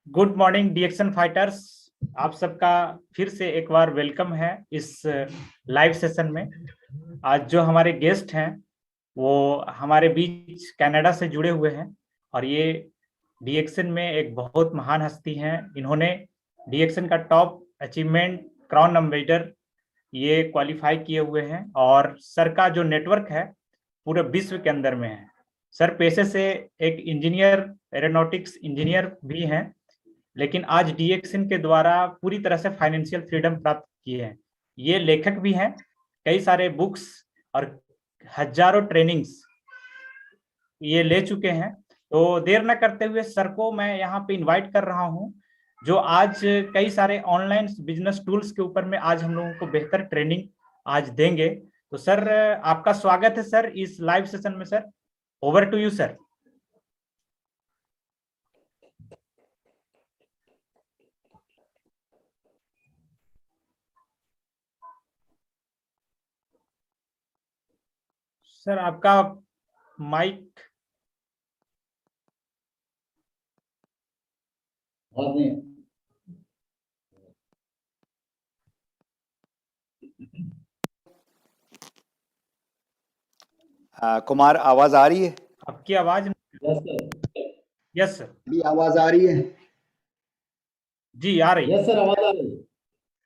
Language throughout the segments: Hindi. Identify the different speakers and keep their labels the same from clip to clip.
Speaker 1: Good morning डीएक्शन fighters. आप सबका फिर से एक बार वेलकम है इस लाइव सेशन में। आज जो हमारे गेस्ट हैं वो हमारे बीच कनाडा से जुड़े हुए हैं और ये डीएक्शन में एक बहुत महान हस्ती हैं। इन्होंने डीएक्शन का टॉप अचीवमेंट क्राउन एम्बेसडर ये क्वालिफाई किए हुए हैं और सर का जो नेटवर्क है पूरे विश्व के अंदर में है। सर पेशे से एक इंजीनियर, एरोनॉटिक्स इंजीनियर भी हैं, लेकिन आज डीएक्सन के द्वारा पूरी तरह से फाइनेंशियल फ्रीडम प्राप्त किए हैं। ये लेखक भी हैं, कई सारे बुक्स और हजारों ट्रेनिंग्स ये ले चुके हैं। तो देर न करते हुए सर को मैं यहाँ पे इनवाइट कर रहा हूँ, जो आज कई सारे ऑनलाइन बिजनेस टूल्स के ऊपर में आज हम लोगों को बेहतर ट्रेनिंग आज देंगे। तो सर आपका स्वागत है सर इस लाइव सेशन में। Sir over to you sir. Sir आपका माइक
Speaker 2: कुमार, आवाज आ रही है?
Speaker 1: आपकी आवाज। Yes sir.
Speaker 2: अभी आवाज आ रही है?
Speaker 1: जी आ रही है।
Speaker 3: यस सर, आवाज आ रही है।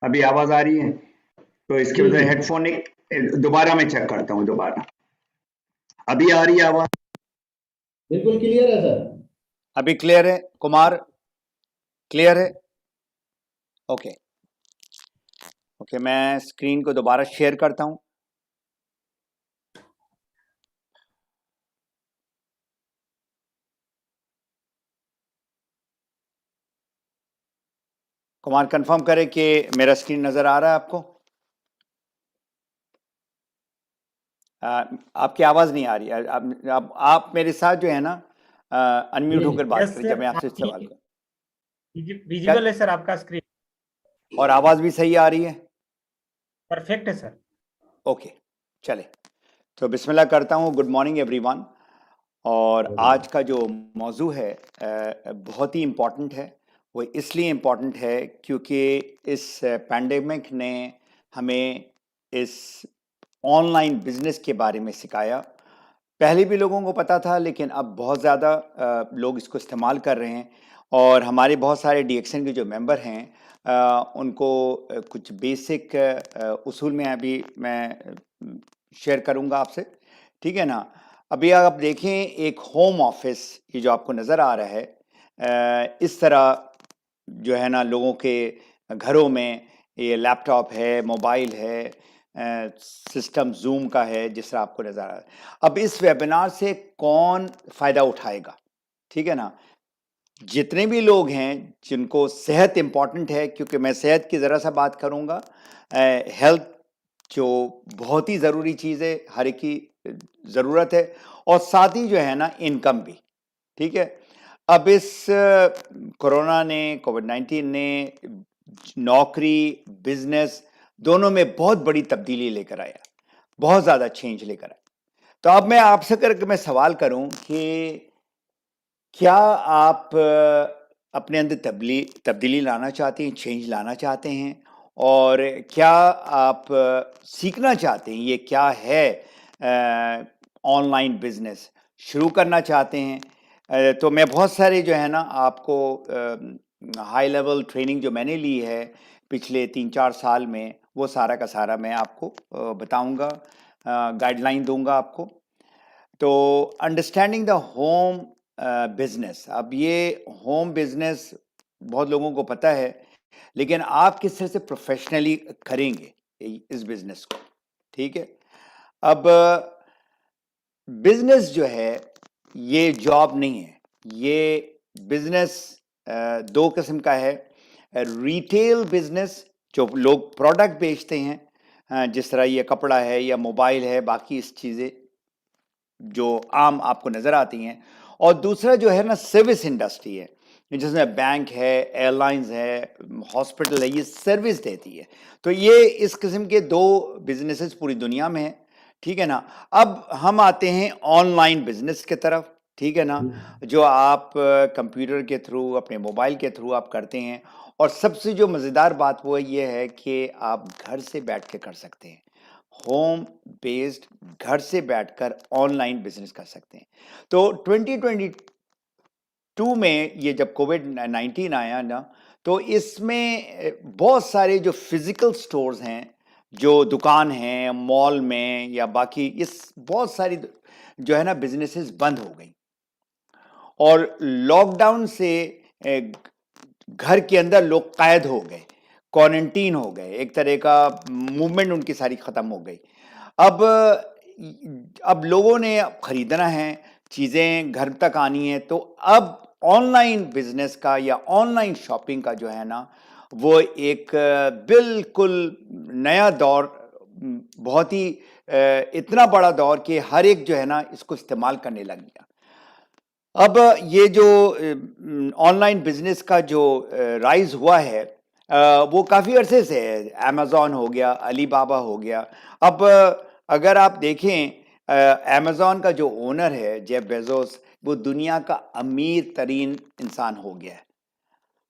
Speaker 2: अभी आवाज आ रही है तो इसके
Speaker 3: जी,
Speaker 2: बजाय
Speaker 3: जी।
Speaker 2: हेडफोन दोबारा मैं चेक करता हूँ। दोबारा अभी आ रही है आवाज?
Speaker 3: बिल्कुल क्लियर है सर।
Speaker 2: अभी क्लियर है कुमार? क्लियर है? ओके ओके, मैं स्क्रीन को दोबारा शेयर करता हूँ। कुमार कंफर्म करें कि मेरा स्क्रीन नजर आ रहा है आपको? आपकी आवाज नहीं आ रही है। अब आप मेरे साथ जो है ना अनम्यूट होकर बात
Speaker 1: यस
Speaker 2: करें जब
Speaker 1: सर,
Speaker 2: मैं आपसे सवाल करूं।
Speaker 1: विजिबल है सर आपका स्क्रीन
Speaker 2: और आवाज भी सही आ रही है?
Speaker 1: परफेक्ट है सर।
Speaker 2: ओके, चले तो बिस्मिल्लाह करता हूँ। Good morning everyone. और आज का जो मौजू है बहुत ही इम्पॉर्टेंट है। वो इसलिए इम्पॉर्टेंट है क्योंकि इस पैंडेमिक ने हमें इस ऑनलाइन बिजनेस के बारे में सिखाया। पहले भी लोगों को पता था, लेकिन अब बहुत ज़्यादा लोग इसको इस्तेमाल कर रहे हैं। और हमारे बहुत सारे डीएक्शन के जो मेंबर हैं उनको कुछ बेसिक उसूल में अभी मैं शेयर करूंगा आपसे, ठीक है ना। अभी आप देखें, एक होम ऑफिस ये जो आपको नज़र आ रहा है, इस तरह जो है ना लोगों के घरों में ये लैपटॉप है, मोबाइल है, सिस्टम जूम का है, जिस तरह आपको नज़र आ रहा है। अब इस वेबिनार से कौन फ़ायदा उठाएगा, ठीक है ना। जितने भी लोग हैं जिनको सेहत इम्पॉर्टेंट है, क्योंकि मैं सेहत की ज़रा सा बात करूँगा। हेल्थ जो बहुत ही ज़रूरी चीज़ है, हर एक की ज़रूरत है, और साथ ही जो है ना इनकम भी, ठीक है। अब इस कोरोना ने, कोविड-19 ने नौकरी, बिजनेस दोनों में बहुत बड़ी तब्दीली लेकर आया, बहुत ज़्यादा चेंज लेकर आया। तो अब मैं आपसे करके मैं सवाल करूं कि क्या आप अपने अंदर तब्दीली लाना चाहते हैं, चेंज लाना चाहते हैं, और क्या आप सीखना चाहते हैं ये क्या है ऑनलाइन बिजनेस शुरू करना चाहते हैं। तो मैं बहुत सारे जो है ना आपको हाई लेवल ट्रेनिंग जो मैंने ली है पिछले 3-4 साल में, वो सारा का सारा मैं आपको बताऊंगा, गाइडलाइन दूंगा आपको। तो अंडरस्टैंडिंग द होम बिजनेस, अब ये होम बिजनेस बहुत लोगों को पता है, लेकिन आप किस तरह से प्रोफेशनली करेंगे इस बिजनेस को, ठीक है। अब बिजनेस जो है ये जॉब नहीं है, ये बिजनेस दो किस्म का है। रिटेल बिजनेस, जो लोग प्रोडक्ट बेचते हैं, जिस तरह ये कपड़ा है या मोबाइल है, बाकी इस चीज़ें जो आम आपको नज़र आती हैं। और दूसरा जो है ना सर्विस इंडस्ट्री है, जिसमें बैंक है, एयरलाइंस है, हॉस्पिटल है, ये सर्विस देती है। तो ये इस किस्म के दो बिजनेसेस पूरी दुनिया में हैं, ठीक है ना। अब हम आते हैं ऑनलाइन बिजनेस की तरफ, ठीक है ना, जो आप कंप्यूटर के थ्रू, अपने मोबाइल के थ्रू आप करते हैं। और सबसे जो मज़ेदार बात वो ये है कि आप घर से बैठ के कर सकते हैं, होम बेस्ड, घर से बैठकर ऑनलाइन बिजनेस कर सकते हैं। तो 2022 में ये जब कोविड-19 आया ना, तो इसमें बहुत सारे जो फिजिकल स्टोर्स हैं, जो दुकान हैं मॉल में या बाकी, इस बहुत सारी जो है ना बिजनेसेस बंद हो गई। और लॉकडाउन से घर के अंदर लोग कैद हो गए, क्वारंटीन हो गए, एक तरह का मूवमेंट उनकी सारी खत्म हो गई। अब अब लोगों ने खरीदना है, चीजें घर तक आनी है, तो अब ऑनलाइन बिजनेस का या ऑनलाइन शॉपिंग का जो है ना, वो एक बिल्कुल नया दौर, बहुत ही इतना बड़ा दौर कि हर एक जो है ना इसको इस्तेमाल करने लग गया। अब ये जो ऑनलाइन बिजनेस का जो राइज हुआ है, वो काफ़ी अरसे से है। अमेज़न हो गया, अलीबाबा हो गया। अब अगर आप देखें, अमेज़न का जो ओनर है जेफ बेजोस, वो दुनिया का अमीर तरीन इंसान हो गया है।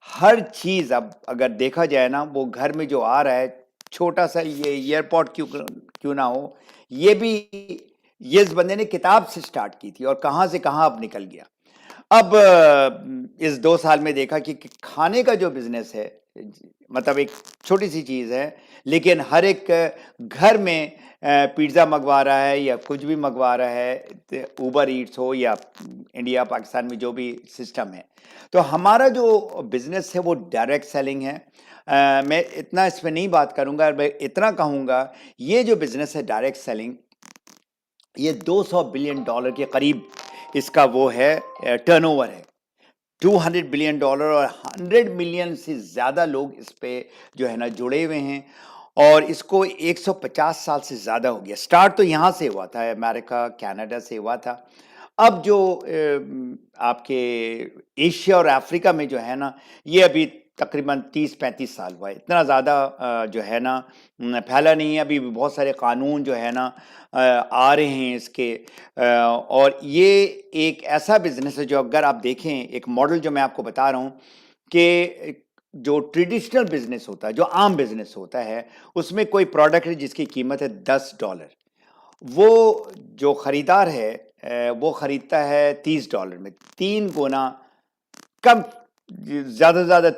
Speaker 2: हर चीज़ अब अगर देखा जाए ना, वो घर में जो आ रहा है, छोटा सा ये एयरपॉड क्यों ना हो, ये भी ये इस बंदे ने किताब से स्टार्ट की थी और कहाँ से कहाँ अब निकल गया। अब इस 2 साल में देखा कि खाने का जो बिज़नेस है, मतलब एक छोटी-सी चीज़ है, लेकिन हर एक घर में पिज़्ज़ा मँगवा रहा है या कुछ भी मँगवा रहा है, उबर ईट्स हो या इंडिया, पाकिस्तान में जो भी सिस्टम है। तो हमारा जो बिज़नेस है वो डायरेक्ट सेलिंग है। मैं इतना इसमें नहीं बात करूँगा, मैं इतना कहूँगा, ये जो बिज़नेस है डायरेक्ट सेलिंग, ये $200 बिलियन के करीब इसका वो है, टर्नओवर है। $200 बिलियन और 100 मिलियन से ज़्यादा लोग इस पे जो है ना जुड़े हुए हैं। और इसको 150 साल से ज़्यादा हो गया। स्टार्ट तो यहाँ से हुआ था, अमेरिका, कनाडा से हुआ था। अब जो आपके एशिया और अफ्रीका में जो है ना, ये अभी तकरीबन 30-35 साल हुआ है। इतना ज़्यादा जो है ना फैला नहीं है। अभी भी बहुत सारे कानून जो है ना आ रहे हैं इसके। और ये एक ऐसा बिज़नेस है जो अगर आप देखें, एक मॉडल जो मैं आपको बता रहा हूँ कि जो ट्रेडिशनल बिज़नेस होता है, जो आम बिज़नेस होता है, उसमें कोई प्रोडक्ट है जिसकी कीमत है $10, वो जो खरीदार है वो खरीदता है $30 में, 3 गुना कम, ज़्यादा से ज़्यादा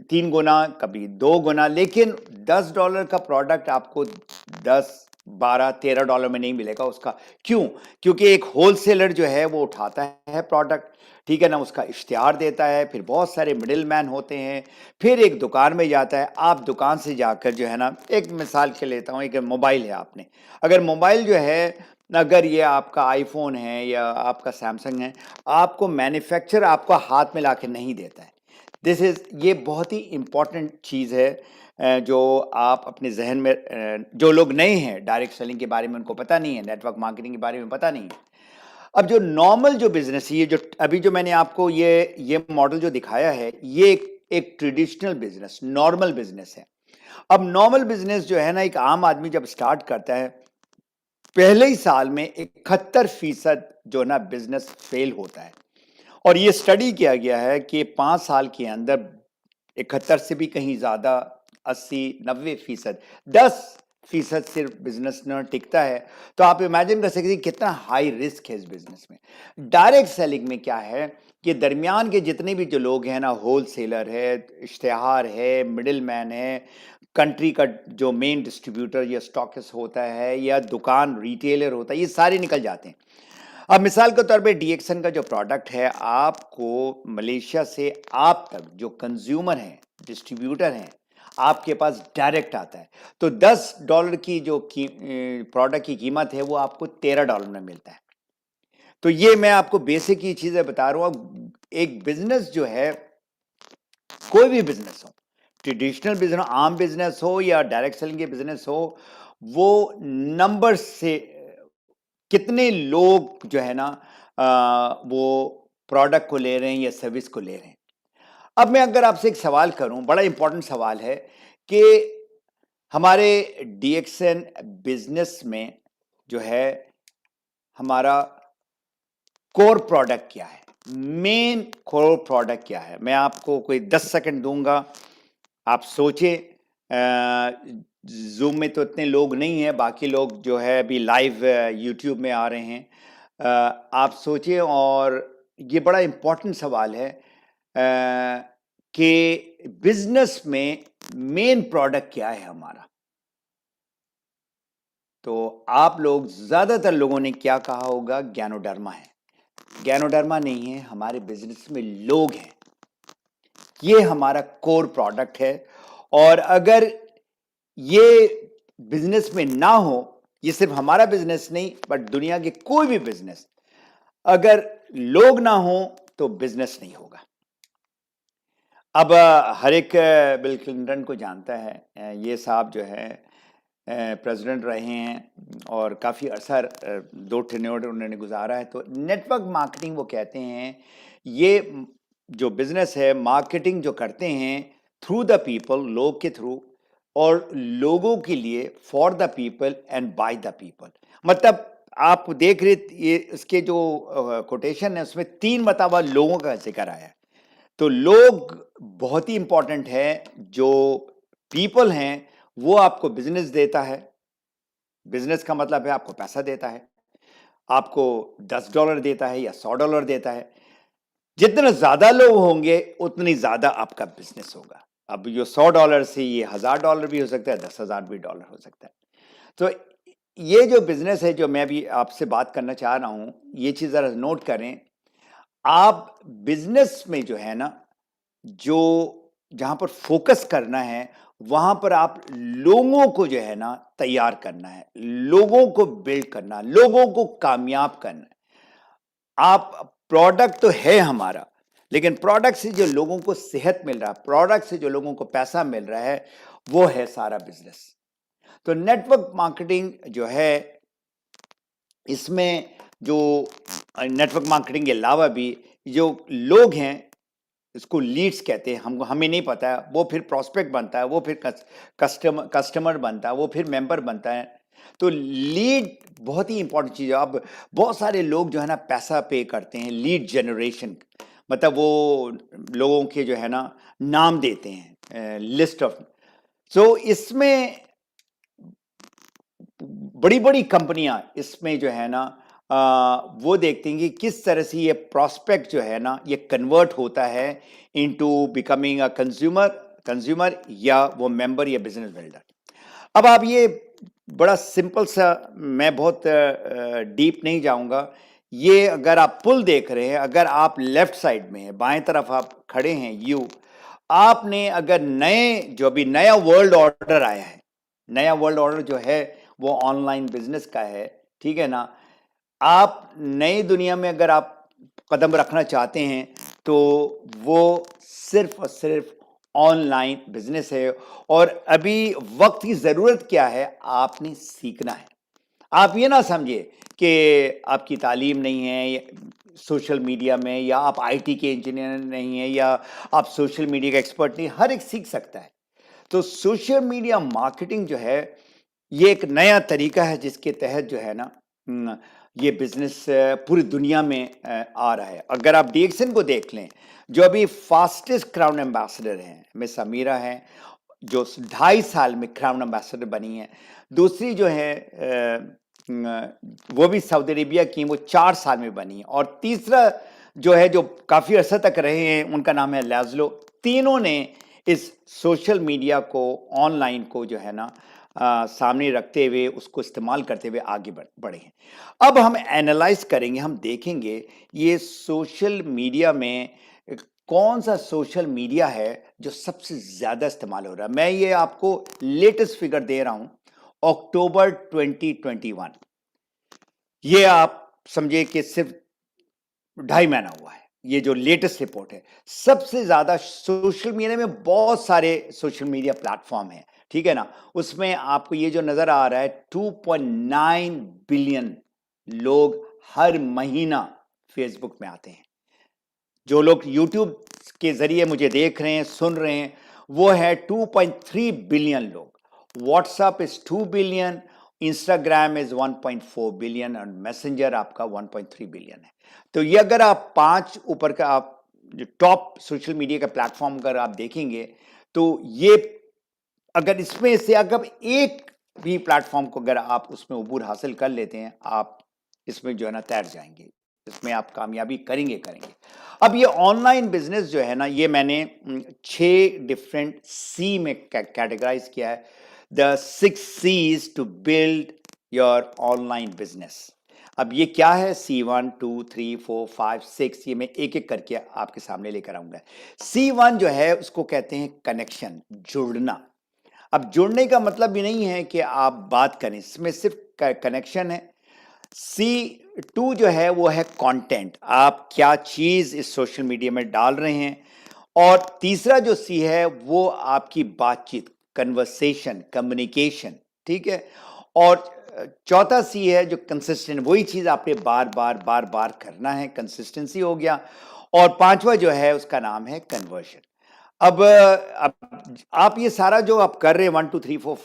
Speaker 2: 3 गुना, कभी 2 गुना। लेकिन $10 का प्रोडक्ट आपको 10, 12, $13 में नहीं मिलेगा उसका। क्यों? क्योंकि एक होलसेलर जो है वो उठाता है प्रोडक्ट, ठीक है ना, उसका इश्तिहार देता है, फिर बहुत सारे मिडिल मैन होते हैं, फिर एक दुकान में जाता है। आप दुकान से जाकर जो है ना, एक मिसाल के लेता हूँ, एक मोबाइल है आपने, अगर मोबाइल जो है, अगर ये आपका आईफोन है या आपका सैमसंग है, आपको मैन्युफैक्चरर आपको हाथ में लाके नहीं देता है। ये बहुत ही इम्पोर्टेंट चीज़ है, जो आप अपने जहन में, जो लोग नए हैं डायरेक्ट सेलिंग के बारे में, उनको पता नहीं है, नेटवर्क मार्केटिंग के बारे में पता नहीं है। अब जो नॉर्मल जो बिजनेस, ये जो अभी जो मैंने आपको ये मॉडल जो दिखाया है, ये एक ट्रेडिशनल बिजनेस, नॉर्मल बिजनेस है। अब नॉर्मल बिजनेस जो है ना, एक आम आदमी जब स्टार्ट करता है, पहले ही साल में 71% जो ना बिजनेस फेल होता है। और ये स्टडी किया गया है कि 5 साल के अंदर 71 से भी कहीं ज़्यादा, 80-90%, 10% सिर्फ बिजनेस न टिकता है। तो आप इमेजिन कर सकते हैं कितना हाई रिस्क है इस बिजनेस में। डायरेक्ट सेलिंग में क्या है कि दरमियान के जितने भी जो लोग हैं ना, होलसेलर है, इश्तिहार है, मिडिल मैन है, कंट्री का जो मेन डिस्ट्रीब्यूटर या स्टॉकिस्ट होता है, या दुकान रिटेलर होता है, ये सारे निकल जाते हैं। अब मिसाल के तौर पे डीएक्सन का जो प्रोडक्ट है, आपको मलेशिया से आप तक जो कंज्यूमर हैं, डिस्ट्रीब्यूटर हैं, आपके पास डायरेक्ट आता है। तो $10 की जो प्रोडक्ट की कीमत है, वो आपको $13 में मिलता है। तो ये मैं आपको बेसिक ही चीजें बता रहा हूँ। एक बिजनेस जो है, कोई भी बिजनेस हो, ट्रेडिशनल बिजनेस, आम बिजनेस हो या डायरेक्ट सेलिंग के बिजनेस हो, वो नंबर से कितने लोग जो है ना वो प्रोडक्ट को ले रहे हैं या सर्विस को ले रहे हैं। अब मैं अगर आपसे एक सवाल करूं, बड़ा इंपॉर्टेंट सवाल है कि हमारे डीएक्सएन बिजनेस में जो है, हमारा कोर प्रोडक्ट क्या है, मेन कोर प्रोडक्ट क्या है। मैं आपको कोई 10 सेकंड दूंगा, आप सोचे। जूम में तो इतने लोग नहीं है, बाकी लोग जो है अभी लाइव यूट्यूब में आ रहे हैं। आप सोचिए, और ये बड़ा इम्पोर्टेंट सवाल है कि बिजनेस में मेन प्रोडक्ट क्या है हमारा। तो आप लोग, ज्यादातर लोगों ने क्या कहा होगा, ज्ञानोडर्मा है। ज्ञानोडर्मा नहीं है, हमारे बिजनेस में लोग हैं, ये हमारा कोर प्रोडक्ट है। और अगर ये बिजनेस में ना हो, ये सिर्फ हमारा बिजनेस नहीं बट दुनिया के कोई भी बिजनेस, अगर लोग ना हो तो बिजनेस नहीं होगा। अब हर एक बिल क्लिंटन को जानता है, ये साहब जो है प्रेसिडेंट रहे हैं और काफ़ी अरसा 2 टेन्योर उन्होंने गुजारा है। तो नेटवर्क मार्केटिंग वो कहते हैं, ये जो बिजनेस है, मार्केटिंग जो करते हैं थ्रू द पीपल, लोग के थ्रू, और लोगों के लिए, for the people and by the people. मतलब आप देख रहे, ये इसके जो कोटेशन है उसमें 3 मरतबा लोगों का जिक्र आया है। तो लोग बहुत ही इंपॉर्टेंट है। जो पीपल हैं वो आपको बिजनेस देता है। बिजनेस का मतलब है आपको पैसा देता है, आपको $10 देता है या $100 देता है। जितने ज्यादा लोग होंगे उतनी ज्यादा आपका बिजनेस होगा। अब ये $100 से ये $1000 भी हो सकता है, $10,000 भी डॉलर हो सकता है। तो ये जो बिजनेस है, जो मैं भी आपसे बात करना चाह रहा हूं, ये चीज जरा नोट करें। आप बिजनेस में जो है ना, जो जहां पर फोकस करना है, वहां पर आप लोगों को जो है ना तैयार करना है, लोगों को बिल्ड करना, लोगों को कामयाब करना है। आप प्रोडक्ट तो है हमारा, लेकिन प्रोडक्ट से जो लोगों को सेहत मिल रहा है, प्रोडक्ट से जो लोगों को पैसा मिल रहा है, वो है सारा बिजनेस। तो नेटवर्क मार्केटिंग जो है, इसमें जो नेटवर्क मार्केटिंग के अलावा भी जो लोग हैं, इसको लीड्स कहते हैं, हमको हमें नहीं पता है, वो फिर प्रोस्पेक्ट बनता है, वो फिर कस्टमर बनता है, वो फिर मेंबर बनता है। तो लीड बहुत ही इंपॉर्टेंट चीज़ है। अब बहुत सारे लोग जो है ना पैसा पे करते हैं लीड जनरेशन, मतलब वो लोगों के जो है ना नाम देते हैं, लिस्ट ऑफ। सो इसमें बड़ी बड़ी कंपनियां इसमें जो है ना वो देखती हैं कि किस तरह से ये प्रोस्पेक्ट जो है ना ये कन्वर्ट होता है इनटू बिकमिंग अ कंज्यूमर या वो मेंबर या बिजनेस बिल्डर। अब आप ये बड़ा सिंपल सा, मैं बहुत डीप नहीं जाऊंगा। ये अगर आप पुल देख रहे हैं, अगर आप लेफ्ट साइड में है, बाएं तरफ आप खड़े हैं, यू आपने अगर जो भी नया वर्ल्ड ऑर्डर आया है, नया वर्ल्ड ऑर्डर जो है वो ऑनलाइन बिजनेस का है, ठीक है ना। आप नई दुनिया में अगर आप कदम रखना चाहते हैं तो वो सिर्फ और सिर्फ ऑनलाइन बिजनेस है। और अभी वक्त की जरूरत क्या है, आपने सीखना है। आप ये ना समझिए कि आपकी तालीम नहीं है सोशल मीडिया में, या आप आईटी के इंजीनियर नहीं है, या आप सोशल मीडिया का एक्सपर्ट नहीं। हर एक सीख सकता है। तो सोशल मीडिया मार्केटिंग जो है ये एक नया तरीका है जिसके तहत जो है ना ये बिजनेस पूरी दुनिया में आ रहा है। अगर आप डीएक्सन को देख लें, जो अभी फास्टेस्ट क्राउन एम्बेसडर हैं, मिस अमीरा हैं, जो 2.5 साल में क्राउन एम्बेसडर बनी है। दूसरी जो है वो भी सऊदी अरेबिया की, वो 4 साल में बनी है। और तीसरा जो है, जो काफी अर्सा तक रहे हैं, उनका नाम है लाज़लो। तीनों ने इस सोशल मीडिया को, ऑनलाइन को जो है ना सामने रखते हुए, उसको इस्तेमाल करते हुए आगे बढ़े हैं। अब हम एनालाइज करेंगे, हम देखेंगे ये सोशल मीडिया में कौन सा सोशल मीडिया है जो सबसे ज्यादा इस्तेमाल हो रहा है। मैं ये आपको लेटेस्ट फिगर दे रहा हूं, अक्टूबर 2021। ये आप समझिए कि सिर्फ 2.5 महीना हुआ है। ये जो लेटेस्ट रिपोर्ट है, सबसे ज्यादा सोशल मीडिया में बहुत सारे सोशल मीडिया प्लेटफॉर्म है, ठीक है ना। उसमें आपको ये जो नजर आ रहा है 2.9 बिलियन लोग हर महीना फेसबुक में आते हैं। जो लोग यूट्यूब के जरिए मुझे देख रहे हैं, सुन रहे हैं, वो है 2.3 बिलियन लोग। WhatsApp is 2 billion, Instagram is 1.4 billion और मैसेंजर आपका 1.3 बिलियन है। तो ये अगर आप 5 ऊपर का आप जो टॉप सोशल मीडिया का प्लेटफॉर्म अगर आप देखेंगे तो ये अगर इसमें से अगर एक भी प्लेटफॉर्म को अगर आप उसमें उबूर हासिल कर लेते हैं, आप इसमें जो है ना तैर जाएंगे, इसमें आप कामयाबी करेंगे। अब ये ऑनलाइन बिजनेस जो है ना, ये मैंने 6 डिफरेंट सी में कैटेगराइज किया है, the 6 C's to build your online business. अब ये क्या है, C1, 2, 3, 4, 5, 6, ये मैं एक एक करके आपके सामने लेकर आऊंगा। C1 जो है उसको कहते हैं कनेक्शन, जुड़ना। अब जुड़ने का मतलब ये नहीं है कि आप बात करें, इसमें सिर्फ कनेक्शन है। C2 जो है वो है कंटेंट, आप क्या चीज इस सोशल मीडिया में डाल रहे हैं। और तीसरा जो C है वो आपकी बातचीत, कन्वर्सेशन, कम्युनिकेशन, ठीक है। और चौथा C है जो कंसिस्टेंट, वही चीज आपने बार बार करना है, कंसिस्टेंसी हो गया। और पांचवा जो है उसका नाम है कन्वर्जन। अब आप ये सारा जो आप कर रहे हैं 1 2 3 4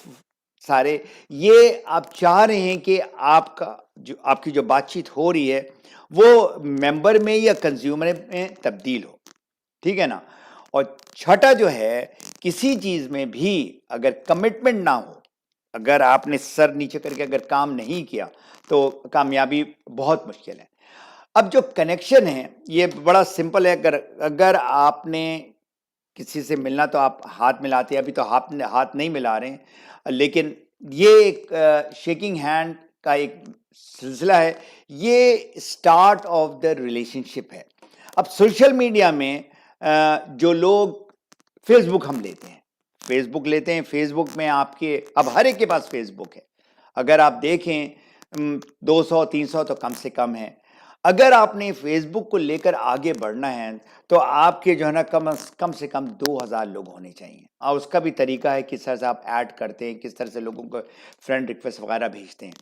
Speaker 2: सारे, ये आप चाह रहे हैं कि आपकी जो बातचीत हो रही है वो मेंबर में या कंज्यूमर में तब्दील हो, ठीक है ना। और छठा जो है, किसी चीज में भी अगर कमिटमेंट ना हो, अगर आपने सर नीचे करके अगर काम नहीं किया तो कामयाबी बहुत मुश्किल है। अब जो कनेक्शन है ये बड़ा सिंपल है। अगर आपने किसी से मिलना तो आप हाथ मिलाते हैं, अभी तो हाथ नहीं मिला रहे हैं, लेकिन ये एक शेकिंग हैंड का एक सिलसिला है, ये स्टार्ट ऑफ द रिलेशनशिप है। अब सोशल मीडिया में जो लोग, फेसबुक हम लेते हैं, फेसबुक में आपके अब हर एक के पास फेसबुक है। अगर आप देखें 200 300 तो कम से कम है। अगर आपने फेसबुक को लेकर आगे बढ़ना है तो आपके जो है ना कम से कम 2000 लोग होने चाहिए। और उसका भी तरीका है किस तरह से आप ऐड करते हैं, किस तरह से लोगों को फ्रेंड रिक्वेस्ट वगैरह भेजते हैं।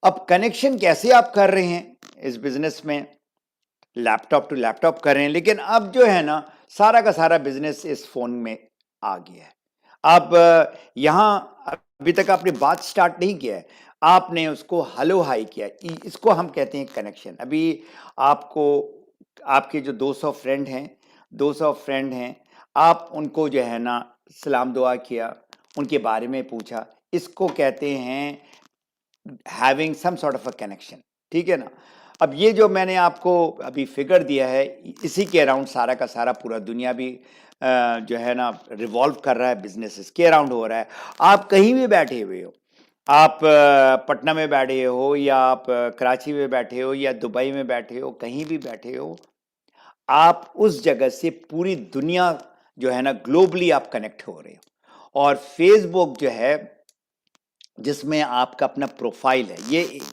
Speaker 2: अब कनेक्शन कैसे आप कर रहे हैं इस बिजनेस में, लैपटॉप टू लैपटॉप कर रहे हैं, लेकिन अब जो है ना सारा का सारा बिजनेस इस फोन में आ गया है। अब यहाँ अभी तक आपने बात स्टार्ट नहीं किया है, आपने उसको हेलो हाई किया, इसको हम कहते हैं कनेक्शन। अभी आपको आपके जो 200 फ्रेंड हैं, आप उनको जो है ना सलाम दुआ किया, उनके बारे में पूछा, इसको कहते हैं having some sort of a connection, ठीक है ना। अब ये जो मैंने आपको अभी फिगर दिया है, इसी के अराउंड सारा का सारा पूरा दुनिया भी जो है ना रिवॉल्व कर रहा है, बिजनेसेस के अराउंड हो रहा है। आप कहीं भी बैठे हुए हो, आप पटना में बैठे हो या आप कराची में बैठे हो या दुबई में बैठे हो, कहीं भी बैठे हो, आप उस जगह से पूरी दुनिया जो है ना ग्लोबली आप कनेक्ट हो रहे हो। और फेसबुक जो है जिसमें आपका अपना प्रोफाइल है,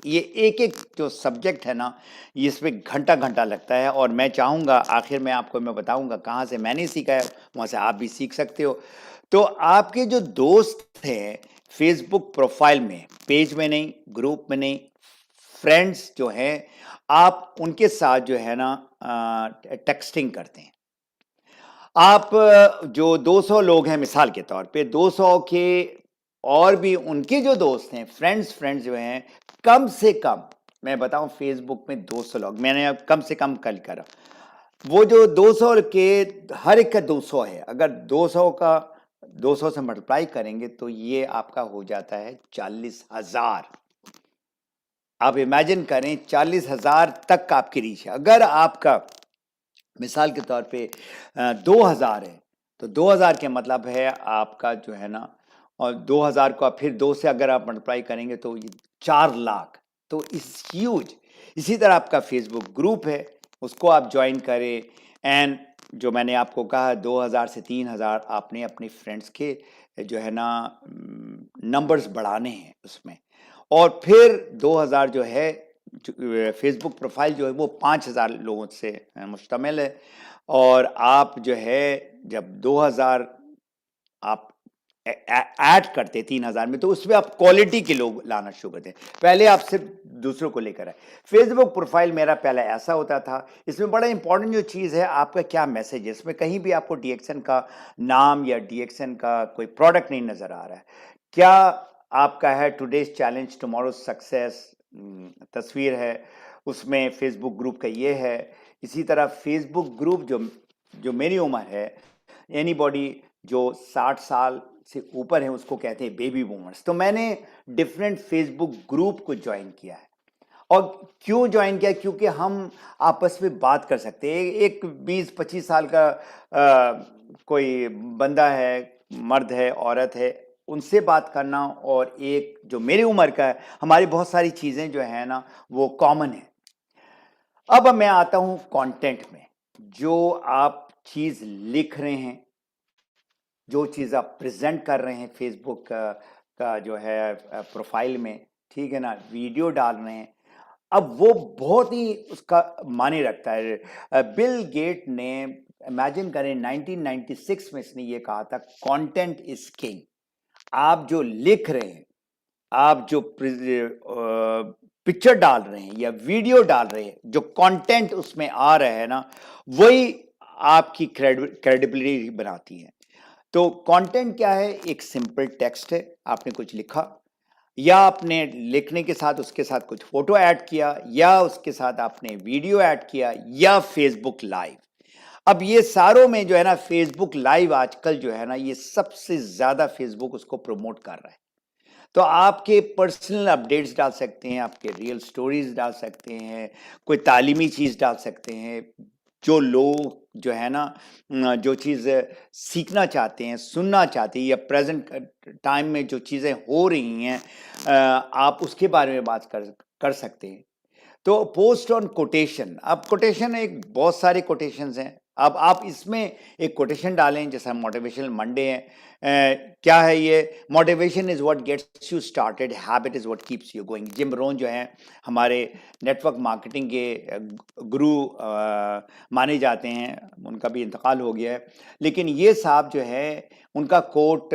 Speaker 2: ये एक जो सब्जेक्ट है ना, इसमें घंटा लगता है। और मैं चाहूँगा आखिर में आपको मैं बताऊँगा कहाँ से मैंने सीखा है, वहाँ से आप भी सीख सकते हो। तो आपके जो दोस्त हैं फेसबुक प्रोफाइल में, पेज में नहीं, ग्रुप में नहीं, फ्रेंड्स जो हैं, आप उनके साथ जो है ना टेक्सटिंग करते हैं। आप जो 200 लोग हैं मिसाल के तौर पे, 200 के और भी उनके जो दोस्त हैं, फ्रेंड्स जो हैं, कम से कम मैं बताऊं फेसबुक में 200 लोग, मैंने अब कम से कम कल करा, वो जो 200 के हर एक का 200 है, अगर 200 का 200 से मल्टीप्लाई करेंगे तो ये आपका हो जाता है 40,000। आप इमेजिन करें 40,000 तक आपकी रीच है। अगर आपका मिसाल के तौर पे 2000 है तो 2000 के मतलब है आपका जो है ना, और 2000 को आप फिर 2 से अगर आप मल्टीप्लाई करेंगे तो ये 4 लाख, तो इस ह्यूज। इसी तरह आपका फेसबुक ग्रुप है, उसको आप ज्वाइन करें, एंड जो मैंने आपको कहा 2000 से 3000 आपने अपने फ्रेंड्स के जो है ना नंबर्स बढ़ाने हैं उसमें। और फिर 2000 जो है फेसबुक प्रोफाइल जो है वो 5000 लोगों से मुश्तमिल है। और आप जो है जब 2000 आप ऐड करते 3000 में, तो उसमें आप क्वालिटी के लोग लाना शुरू करते हैं। पहले आप सिर्फ दूसरों को लेकर आए। फेसबुक प्रोफाइल मेरा पहले ऐसा होता था, इसमें बड़ा इंपॉर्टेंट जो चीज़ है आपका क्या मैसेज है, इसमें कहीं भी आपको डीएक्सन का नाम या डीएक्सन का कोई प्रोडक्ट नहीं नज़र आ रहा है। क्या आपका है टुडेज चैलेंज टुमारो सक्सेस, तस्वीर है, उसमें फेसबुक ग्रुप का ये है। इसी तरह फेसबुक ग्रुप जो जो मेरी उम्र है, एनीबॉडी जो 60 साल से ऊपर है उसको कहते हैं बेबी बूमर्स। तो मैंने डिफरेंट फेसबुक ग्रुप को ज्वाइन किया है। और क्यों ज्वाइन किया? क्योंकि हम आपस में बात कर सकते हैं। एक 20-25 साल का कोई बंदा है, मर्द है, औरत है, उनसे बात करना, और एक जो मेरी उम्र का है, हमारी बहुत सारी चीज़ें जो है ना वो कॉमन है। अब मैं आता हूं कंटेंट में। जो आप चीज़ लिख रहे हैं, जो चीज़ आप प्रेजेंट कर रहे हैं फेसबुक का जो है प्रोफाइल में, ठीक है ना, वीडियो डाल रहे हैं, अब वो बहुत ही उसका माने रखता है। बिल गेट ने, इमेजिन करें, 1996 में इसने ये कहा था, कंटेंट इज किंग। आप जो लिख रहे हैं, आप जो पिक्चर डाल रहे हैं या वीडियो डाल रहे हैं, जो कंटेंट उसमें आ रहा है ना, वही आपकी क्रेडिबिलिटी बनाती है। तो कंटेंट क्या है? एक सिंपल टेक्स्ट है, आपने कुछ लिखा, या आपने लिखने के साथ उसके साथ कुछ फोटो ऐड किया, या उसके साथ आपने वीडियो ऐड किया, या फेसबुक लाइव। अब ये सारों में जो है ना, फेसबुक लाइव आजकल जो है ना, ये सबसे ज्यादा फेसबुक उसको प्रमोट कर रहा है। तो आपके पर्सनल अपडेट्स डाल सकते हैं, आपके रियल स्टोरीज डाल सकते हैं, कोई तालीमी चीज डाल सकते हैं। जो लोग जो है ना, जो चीज़ सीखना चाहते हैं, सुनना चाहते हैं, या प्रेजेंट टाइम में जो चीज़ें हो रही हैं, आप उसके बारे में बात कर सकते हैं। तो पोस्ट ऑन कोटेशन। अब कोटेशन एक बहुत सारे कोटेशंस हैं। अब आप इसमें एक कोटेशन डालें, जैसा मोटिवेशनल मंडे है। क्या है ये? Motivation is what gets you started, habit is what keeps you going. Jim Rohn जो है हमारे नेटवर्क मार्केटिंग के गुरु माने जाते हैं, उनका भी इंतकाल हो गया है, लेकिन ये साहब जो है उनका कोट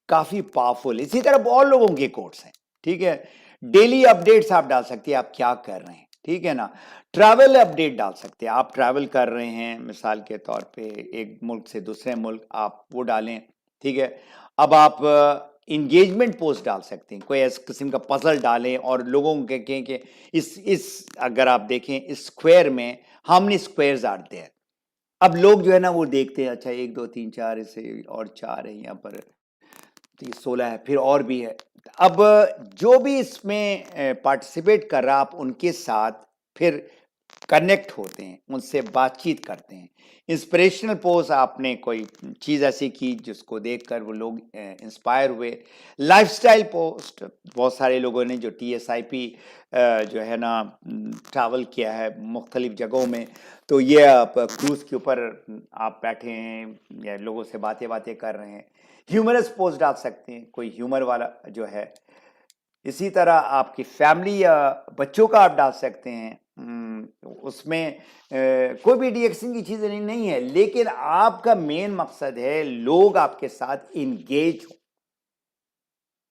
Speaker 2: काफ़ी पावरफुल। इसी तरह बहुत लोगों के कोट्स हैं, ठीक है। डेली अपडेट्स आप डाल सकते हैं, आप क्या कर रहे हैं, ठीक है ना। ट्रैवल अपडेट डाल सकते हैं, आप ट्रैवल कर रहे हैं, मिसाल के तौर पे एक मुल्क से दूसरे मुल्क, आप वो डालें, ठीक है। अब आप इंगेजमेंट पोस्ट डाल सकते हैं, कोई इस किस्म का पजल डालें और लोगों के कहें कि इस अगर आप देखें इस स्क्वायर में how many squares are there. अब लोग जो है ना वो देखते हैं, अच्छा 1 2 3 4 ऐसे, और 4 है यहाँ पर, 16 है, फिर और भी है। अब जो भी इसमें पार्टिसिपेट कर रहा, आप उनके साथ फिर कनेक्ट होते हैं, उनसे बातचीत करते हैं। इंस्पिरेशनल पोस्ट, आपने कोई चीज़ ऐसी की जिसको देखकर वो लोग इंस्पायर हुए। लाइफस्टाइल पोस्ट, बहुत सारे लोगों ने जो TSIP जो है ना ट्रैवल किया है मुख्तलिफ जगहों में, तो ये आप क्रूज़ के ऊपर आप बैठे हैं या लोगों से बातें कर रहे हैं। ह्यूमरस पोस्ट डाल सकते हैं, कोई ह्यूमर वाला जो है। इसी तरह आपकी फैमिली या बच्चों का आप डाल सकते हैं। उसमें कोई भी डिएक्शन की चीज़ नहीं है, लेकिन आपका मेन मकसद है लोग आपके साथ इंगेज हो।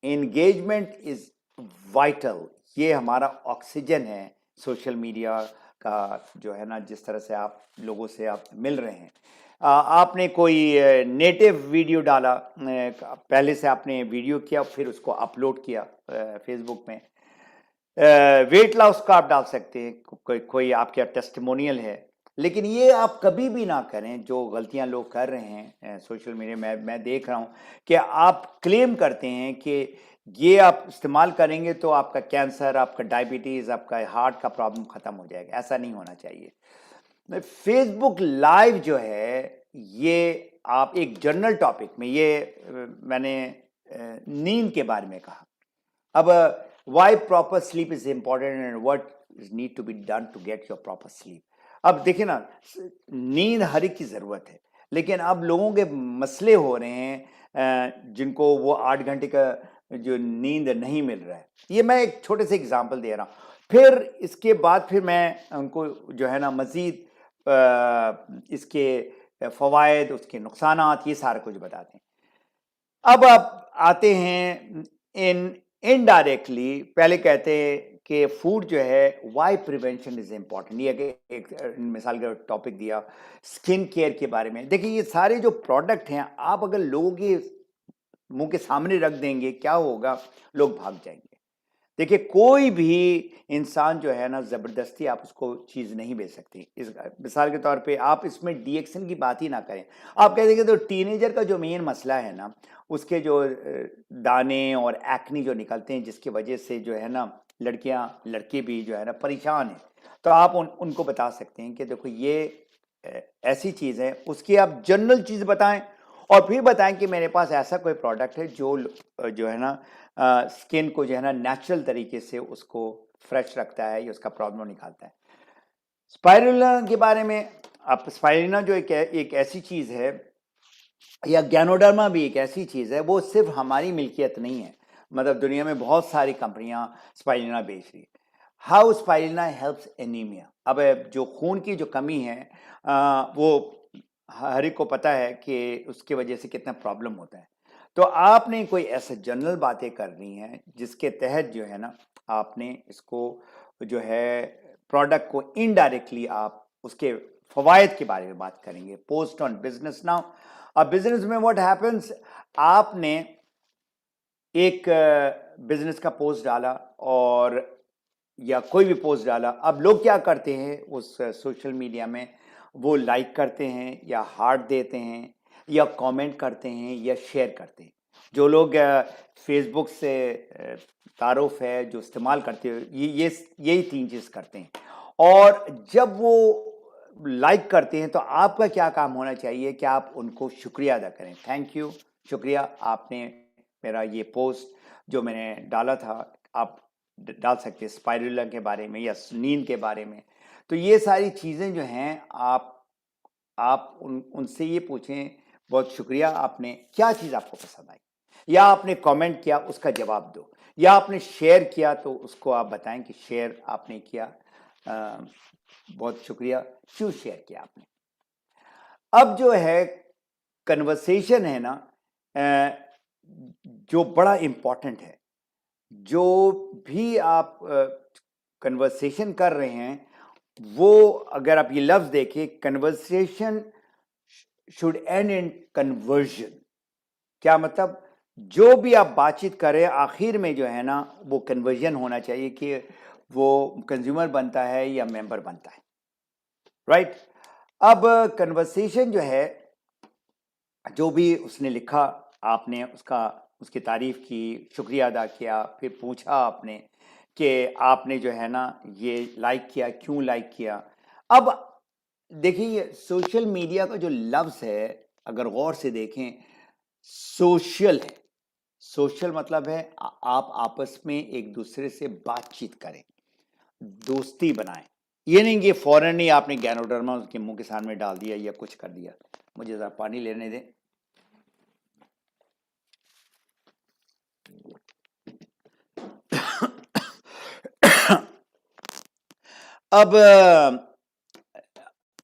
Speaker 2: Engagement is vital. ये हमारा ऑक्सीजन है सोशल मीडिया का, जो है ना, जिस तरह से आप लोगों से आप मिल रहे हैं। आपने कोई नेटिव वीडियो डाला, पहले से आपने वीडियो किया, फिर उसको अपलोड किया फेसबुक में। वेट लॉस का आप डाल सकते हैं, कोई आपका टेस्टिमोनियल है। लेकिन ये आप कभी भी ना करें जो गलतियां लोग कर रहे हैं सोशल मीडिया में। मैं देख रहा हूं कि आप क्लेम करते हैं कि ये आप इस्तेमाल करेंगे तो आपका कैंसर, आपका डायबिटीज़, आपका हार्ट का प्रॉब्लम ख़त्म हो जाएगा। ऐसा नहीं होना चाहिए। फेसबुक लाइव जो है, ये आप एक जनरल टॉपिक में, ये मैंने नींद के बारे में कहा। अब why proper sleep is important and what need to be done to get your proper sleep. अब देखिए ना, नींद हर एक की ज़रूरत है, लेकिन अब लोगों के मसले हो रहे हैं जिनको वो 8 घंटे का जो नींद नहीं मिल रहा है। ये मैं एक छोटे से एग्जांपल दे रहा हूँ, फिर इसके बाद फिर मैं उनको जो है ना मज़ीद इसके फ़वाइद, उसके नुकसानात, ये सारा कुछ बताते हैं। अब आप आते हैं इनडायरेक्टली, पहले कहते हैं कि फूड जो है, वाई प्रिवेंशन इज इम्पॉर्टेंट। ये एक मिसाल का टॉपिक दिया स्किन केयर के बारे में। देखिए, ये सारे जो प्रोडक्ट हैं, आप अगर लोगों की मुंह के सामने रख देंगे, क्या होगा? लोग भाग जाएंगे। देखिए, कोई भी इंसान जो है ना, ज़बरदस्ती आप उसको चीज़ नहीं बेच सकती। इस मिसाल के तौर पे आप इसमें डीएक्शन की बात ही ना करें। आप कह देंगे तो टीनेजर का जो मेन मसला है ना, उसके जो दाने और एक्नी जो निकलते हैं, जिसकी वजह से जो है ना लड़कियां लड़के भी जो है ना परेशान हैं, तो आप उनको बता सकते हैं कि देखो ये ऐसी चीज़ है। उसकी आप जनरल चीज़ बताएं और फिर बताएं कि मेरे पास ऐसा कोई प्रोडक्ट है जो है ना स्किन को जो है ना नेचुरल तरीके से उसको फ्रेश रखता है या उसका प्रॉब्लम निकालता है। स्पाइरुलिना के बारे में, आप स्पाइरुलिना जो एक ऐसी चीज़ है, या गैनोडर्मा भी एक ऐसी चीज़ है, वो सिर्फ हमारी मिल्कियत नहीं है। मतलब दुनिया में बहुत सारी कंपनियां स्पाइरुलिना बेच रही है। How spirulina helps anaemia. अब जो खून की जो कमी है, वो हर एक को पता है कि उसकी वजह से कितना प्रॉब्लम होता है। तो आपने कोई ऐसे जनरल बातें करनी है जिसके तहत जो है ना आपने इसको जो है प्रोडक्ट को इनडायरेक्टली आप उसके फवायद के बारे में बात करेंगे। Post on business. नाउ अब बिजनेस में व्हाट हैपेंस, आपने एक बिजनेस का पोस्ट डाला और या कोई भी पोस्ट डाला, अब लोग क्या करते हैं उस सोशल मीडिया में, वो लाइक करते हैं या हार्ट देते हैं या कमेंट करते हैं या शेयर करते हैं। जो लोग फेसबुक से तारुफ है जो इस्तेमाल करते हैं, यही तीन चीज़ करते हैं। और जब वो लाइक करते हैं तो आपका क्या काम होना चाहिए कि आप उनको शुक्रिया अदा करें। थैंक यू, शुक्रिया, आपने मेरा ये पोस्ट जो मैंने डाला था, आप डाल सकते हैं स्पाइरुलिना के बारे में या नींद के बारे में। तो ये सारी चीज़ें जो हैं, आप उनसे ये पूछें, बहुत शुक्रिया, आपने क्या चीज़ आपको पसंद आई, या आपने कमेंट किया उसका जवाब दो, या आपने शेयर किया तो उसको आप बताएं कि शेयर आपने किया, बहुत शुक्रिया, क्यों शेयर किया आपने। अब जो है कन्वर्सेशन है ना, जो बड़ा इम्पॉर्टेंट है, जो भी आप कन्वर्सेशन कर रहे हैं, वो अगर आप ये लफ्ज देखें, conversation should and in conversion. क्या मतलब? जो भी आप बातचीत करें, आखिर में जो है ना वो कन्वर्जन होना चाहिए कि वो कंज्यूमर बनता है या मेंबर बनता है, राइट? अब कन्वर्सेशन जो है, जो भी उसने लिखा, आपने उसकी तारीफ की, शुक्रिया अदा किया, फिर पूछा आपने कि आपने जो है ना ये लाइक किया, क्यों लाइक किया। अब देखिए, सोशल मीडिया का जो लफ्ज़ है, अगर गौर से देखें, सोशल है। सोशल मतलब है आप आपस में एक दूसरे से बातचीत करें, दोस्ती बनाएं। ये नहीं कि फौरन ही आपने गैनोडर्मा उसके मुंह के सामने डाल दिया या कुछ कर दिया। मुझे ज़रा पानी लेने दें। अब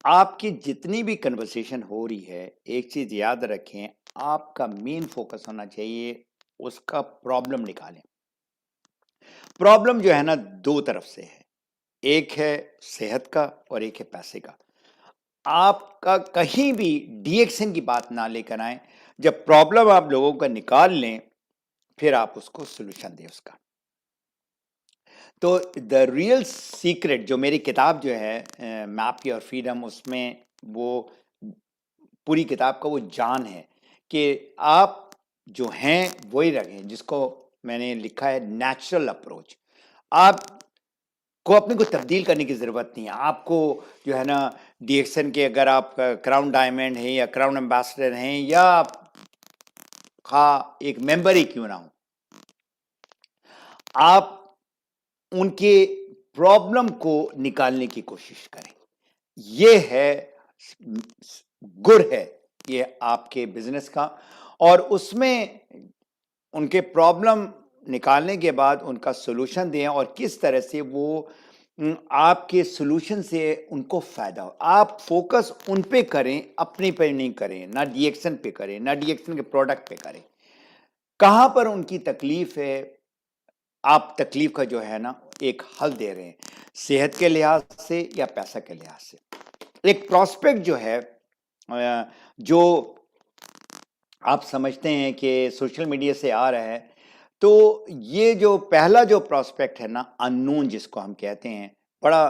Speaker 2: आपकी जितनी भी कन्वर्सेशन हो रही है, एक चीज़ याद रखें, आपका मेन फोकस होना चाहिए उसका प्रॉब्लम निकालें। प्रॉब्लम जो है ना दो तरफ से है, एक है सेहत का और एक है पैसे का। आपका कहीं भी डीएक्शन की बात ना लेकर आए। जब प्रॉब्लम आप लोगों का निकाल लें, फिर आप उसको सोल्यूशन दें उसका। तो द रियल सीक्रेट, जो मेरी किताब जो है मैप योर फ्रीडम, उसमें वो पूरी किताब का वो जान है कि आप जो हैं वही रखें, जिसको मैंने लिखा है नेचुरल अप्रोच। आप को अपने को तब्दील करने की ज़रूरत नहीं है। आपको जो है ना डीएक्शन के, अगर आप क्राउन डायमंड हैं या क्राउन एम्बेसडर हैं या एक मेंबर ही क्यों ना हो, आप उनके प्रॉब्लम को निकालने की कोशिश करें। ये है गुर है ये आपके बिजनेस का। और उसमें उनके प्रॉब्लम निकालने के बाद उनका सोल्यूशन दें, और किस तरह से वो आपके सोल्यूशन से उनको फायदा हो। आप फोकस उन पे करें, अपने पे नहीं करें, ना डीएक्शन पे करें, ना डीएक्शन के प्रोडक्ट पे करें। कहां पर उनकी तकलीफ है, आप तकलीफ का जो है ना एक हल दे रहे हैं, सेहत के लिहाज से या पैसा के लिहाज से। एक प्रोस्पेक्ट जो है, जो आप समझते हैं कि सोशल मीडिया से आ रहा है, तो ये जो पहला जो प्रॉस्पेक्ट है ना, अननोन जिसको हम कहते हैं, बड़ा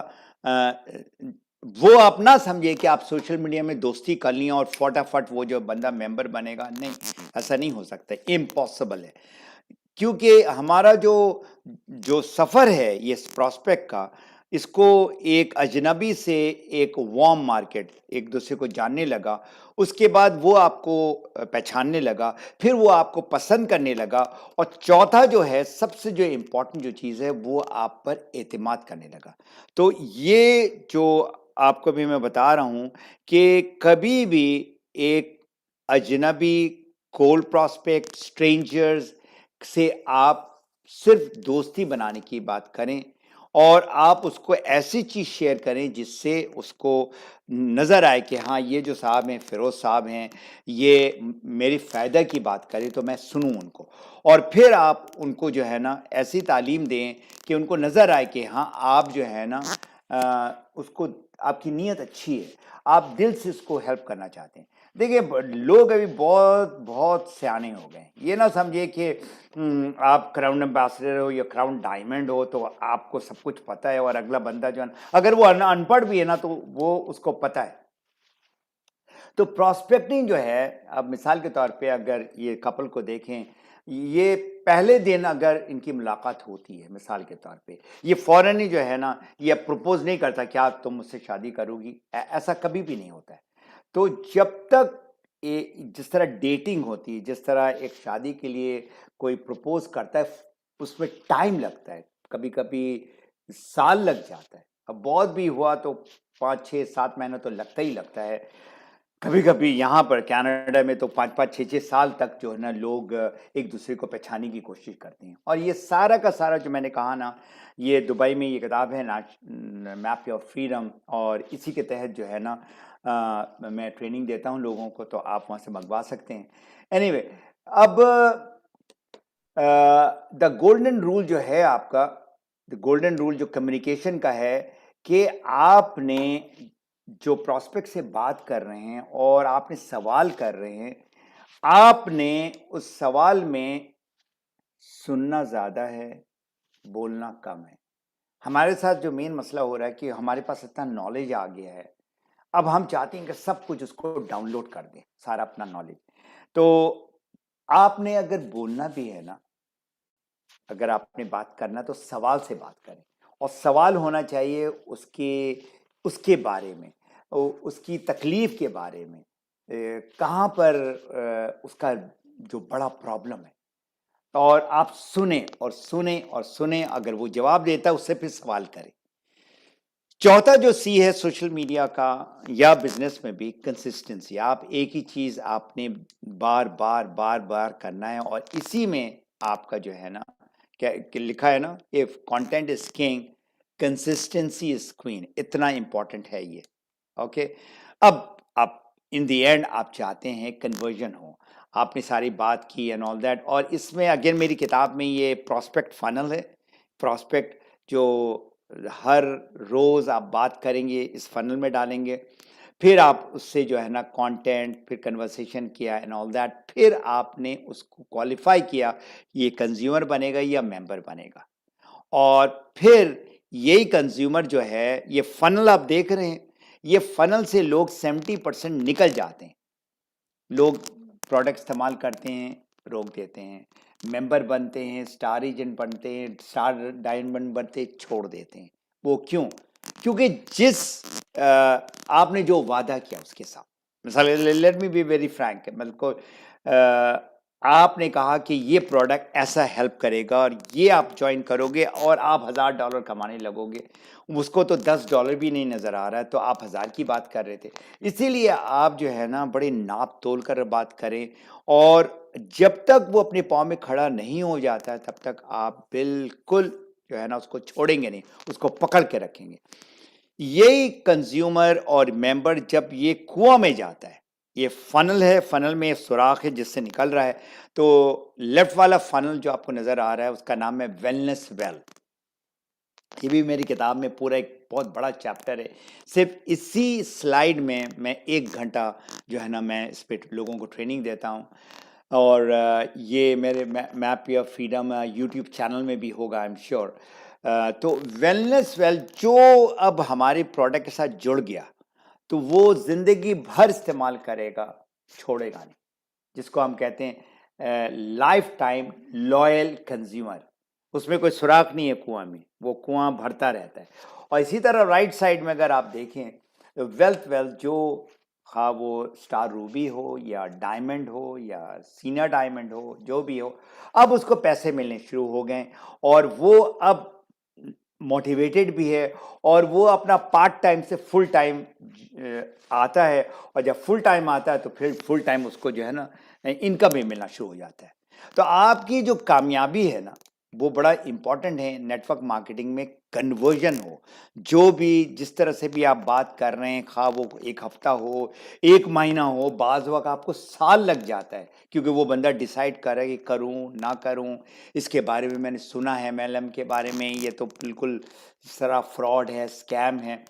Speaker 2: वो आप ना समझिए कि आप सोशल मीडिया में दोस्ती कर लिया और फटाफट वो जो बंदा मेंबर बनेगा, नहीं, ऐसा नहीं हो सकता, इम्पॉसिबल है। क्योंकि हमारा जो जो सफ़र है ये प्रॉस्पेक्ट का, इसको एक अजनबी से एक वार्म मार्केट, एक दूसरे को जानने लगा, उसके बाद वो आपको पहचानने लगा, फिर वो आपको पसंद करने लगा, और चौथा जो है, सबसे जो इम्पोर्टेंट जो चीज़ है, वो आप पर एतमाद करने लगा। तो ये जो आपको भी मैं बता रहा हूँ कि कभी भी एक अजनबी, कोल्ड प्रॉस्पेक्ट, स्ट्रेंजर्स से आप सिर्फ दोस्ती बनाने की बात करें, और आप उसको ऐसी चीज़ शेयर करें जिससे उसको नज़र आए कि हाँ, ये जो साहब हैं, फ़िरोज़ साहब हैं, ये मेरी फ़ायदा की बात करें तो मैं सुनूँ उनको। और फिर आप उनको जो है ना ऐसी तालीम दें कि उनको नज़र आए कि हाँ, आप जो है ना उसको, आपकी नीयत अच्छी है, आप दिल से उसको हेल्प करना चाहते हैं। देखिए, लोग अभी बहुत बहुत सयाने हो गए। ये ना समझिए कि आप क्राउन एम्बेसडर हो या क्राउन डायमंड हो तो आपको सब कुछ पता है, और अगला बंदा जो है, अगर वो अनपढ़ भी है ना, तो वो उसको पता है। तो प्रॉस्पेक्टिंग जो है, अब मिसाल के तौर पे अगर ये कपल को देखें, ये पहले दिन अगर इनकी मुलाकात होती है, मिसाल के तौर पे, ये फौरन ही जो है ना, ये प्रपोज नहीं करता क्या तुम मुझसे शादी करोगी, ऐसा कभी भी नहीं होता है। तो जब तक जिस तरह डेटिंग होती है, जिस तरह एक शादी के लिए कोई प्रपोज करता है, उसमें टाइम लगता है, कभी कभी साल लग जाता है, अब बहुत भी हुआ तो 5 6 7 महीने तो लगता ही लगता है। कभी कभी यहाँ पर कनाडा में तो 5 5 6 6 साल तक जो है ना, लोग एक दूसरे को पहचानने की कोशिश करते हैं। और ये सारा का सारा जो मैंने कहा ना, ये दुबई में ये किताब है ना, मैप ऑफ फ्रीडम, और इसी के तहत जो है ना मैं ट्रेनिंग देता हूँ लोगों को, तो आप वहाँ से मंगवा सकते हैं। एनीवे, अब द गोल्डन रूल जो है आपका, द गोल्डन रूल जो कम्युनिकेशन का है, कि आपने जो प्रॉस्पेक्ट से बात कर रहे हैं और आपने सवाल कर रहे हैं, आपने उस सवाल में सुनना ज़्यादा है, बोलना कम है। हमारे साथ जो मेन मसला हो रहा है कि हमारे पास इतना नॉलेज आ गया है, अब हम चाहते हैं कि सब कुछ उसको डाउनलोड कर दें, सारा अपना नॉलेज। तो आपने अगर बोलना भी है ना, अगर आपने बात करना तो सवाल से बात करें, और सवाल होना चाहिए उसके उसके बारे में, उसकी तकलीफ के बारे में, कहाँ पर उसका जो बड़ा प्रॉब्लम है, और आप सुने और सुने और सुने, अगर वो जवाब देता है उससे फिर सवाल करें। चौथा जो सी है सोशल मीडिया का या बिजनेस में भी, कंसिस्टेंसी। आप एक ही चीज आपने बार बार बार बार करना है, और इसी में आपका जो है ना, क्या लिखा है ना, if content is king, consistency is queen. इतना इंपॉर्टेंट है ये। ओके, अब आप इन द एंड आप चाहते हैं कन्वर्जन हो, आपने सारी बात की एंड ऑल दैट, और इसमें अगेन मेरी किताब में ये प्रॉस्पेक्ट फनल है। प्रॉस्पेक्ट जो हर रोज आप बात करेंगे, इस फनल में डालेंगे, फिर आप उससे जो है ना कंटेंट, फिर कन्वर्सेशन किया एंड ऑल दैट, फिर आपने उसको क्वालिफाई किया, ये कंज्यूमर बनेगा या मेंबर बनेगा। और फिर यही कंज्यूमर जो है, ये फनल आप देख रहे हैं, ये फनल से लोग 70% निकल जाते हैं। लोग प्रोडक्ट इस्तेमाल करते हैं, रोक देते हैं, मेंबर बनते हैं, स्टार एजेंट बनते हैं, स्टार डायमंड बनते, छोड़ देते हैं। वो क्यों? क्योंकि जिस आपने जो वादा किया उसके साथ, मिसाल, let me be very Frank, मतलब आपने कहा कि ये प्रोडक्ट ऐसा हेल्प करेगा और ये आप ज्वाइन करोगे और आप $1000 कमाने लगोगे, उसको तो $10 भी नहीं नज़र आ रहा है, तो आप 1000 की बात कर रहे थे। इसीलिए आप जो है ना बड़े नाप तोल कर बात करें, और जब तक वो अपने पाँव में खड़ा नहीं हो जाता है, तब तक आप बिल्कुल जो है ना उसको छोड़ेंगे नहीं, उसको पकड़ के रखेंगे। यही कंज्यूमर और मेंबर जब ये कुआं में जाता है, ये फनल है, फनल में सुराख है जिससे निकल रहा है, तो लेफ्ट वाला फनल जो आपको नजर आ रहा है उसका नाम है वेलनेस वेल। ये भी मेरी किताब में पूरा एक बहुत बड़ा चैप्टर है। सिर्फ इसी स्लाइड में मैं 1 घंटा जो है ना मैं इस पे लोगों को ट्रेनिंग देता हूँ। और ये मेरे map your freedom YouTube channel में भी होगा, आई एम श्योर। तो वेलनेस जो अब हमारे प्रोडक्ट के साथ जुड़ गया तो वो जिंदगी भर इस्तेमाल करेगा, छोड़ेगा नहीं, जिसको हम कहते हैं लाइफ टाइम लॉयल कंज्यूमर। उसमें कोई सुराख नहीं है कुआं में, वो कुआं भरता रहता है। और इसी तरह राइट साइड में अगर आप देखें तो वेल्थ जो, हाँ वो स्टार रूबी हो या डायमंड हो या सीनियर डायमंड हो, जो भी हो, अब उसको पैसे मिलने शुरू हो गए और वो अब मोटिवेटेड भी है और वो अपना पार्ट टाइम से फुल टाइम आता है। और जब फुल टाइम आता है तो फिर फुल टाइम उसको जो है ना इनकम भी मिलना शुरू हो जाता है। तो आपकी जो कामयाबी है ना वो बड़ा इंपॉर्टेंट है नेटवर्क मार्केटिंग में। कन्वर्जन हो, जो भी जिस तरह से भी आप बात कर रहे हैं, खा वो 1 हफ्ता हो, 1 महीना हो, बाज वक्त आपको साल लग जाता है, क्योंकि वो बंदा डिसाइड करे कि करूं ना करूं, इसके बारे में मैंने सुना है, एमएलएम के बारे में, ये तो बिल्कुल सारा फ्रॉड है, स्कैम है।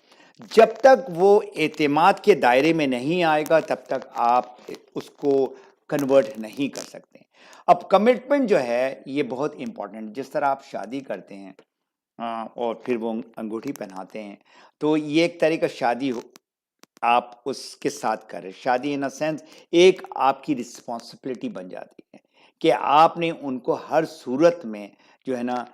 Speaker 2: जब तक वो एतमाद के दायरे में नहीं आएगा तब तक आप उसको कन्वर्ट नहीं कर सकते। अब कमिटमेंट जो है ये बहुत इंपॉर्टेंट। जिस तरह आप शादी करते हैं और फिर वो अंगूठी पहनाते हैं, तो ये एक तरह का शादी हो, आप उसके साथ करें। शादी इन अ सेंस एक आपकी रिस्पॉन्सिबिलिटी बन जाती है कि आपने उनको हर सूरत में जो है ना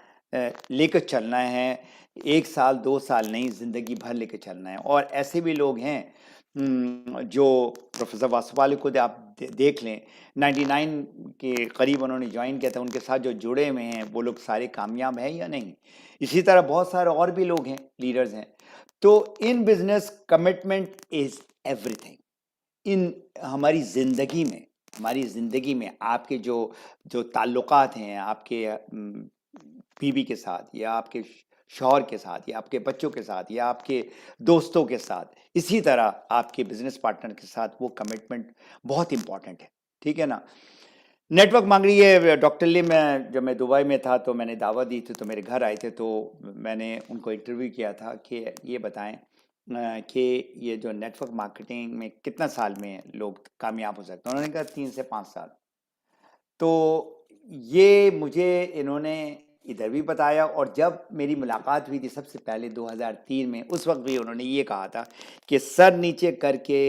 Speaker 2: लेकर चलना है। 1 साल 2 साल नहीं, जिंदगी भर लेकर चलना है। और ऐसे भी लोग हैं जो प्रोफेसर वासुवाली को आप देख लें, 99 के करीब उन्होंने ज्वाइन किया था, उनके साथ जो जुड़े हुए हैं वो लोग सारे कामयाब हैं या नहीं। इसी तरह बहुत सारे और भी लोग हैं, लीडर्स हैं। तो in business commitment is everything. In हमारी ज़िंदगी में आपके जो जो ताल्लुकात हैं आपके बीवी के साथ या आपके शौहर के साथ या आपके बच्चों के साथ या आपके दोस्तों के साथ, इसी तरह आपके बिजनेस पार्टनर के साथ वो कमिटमेंट बहुत इंपॉर्टेंट है। ठीक है ना। नेटवर्क मांग रही है डॉक्टर ली। मैं जब मैं दुबई में था तो मैंने दावत दी थी, तो मेरे घर आए थे, तो मैंने उनको इंटरव्यू किया था कि ये बताएं कि ये जो नेटवर्क मार्केटिंग में कितना साल में लोग कामयाब हो सकते हैं। उन्होंने कहा 3 से 5 साल। तो ये मुझे इन्होंने इधर भी बताया, और जब मेरी मुलाकात हुई थी सबसे पहले 2003 में, उस वक्त भी उन्होंने ये कहा था कि सर नीचे करके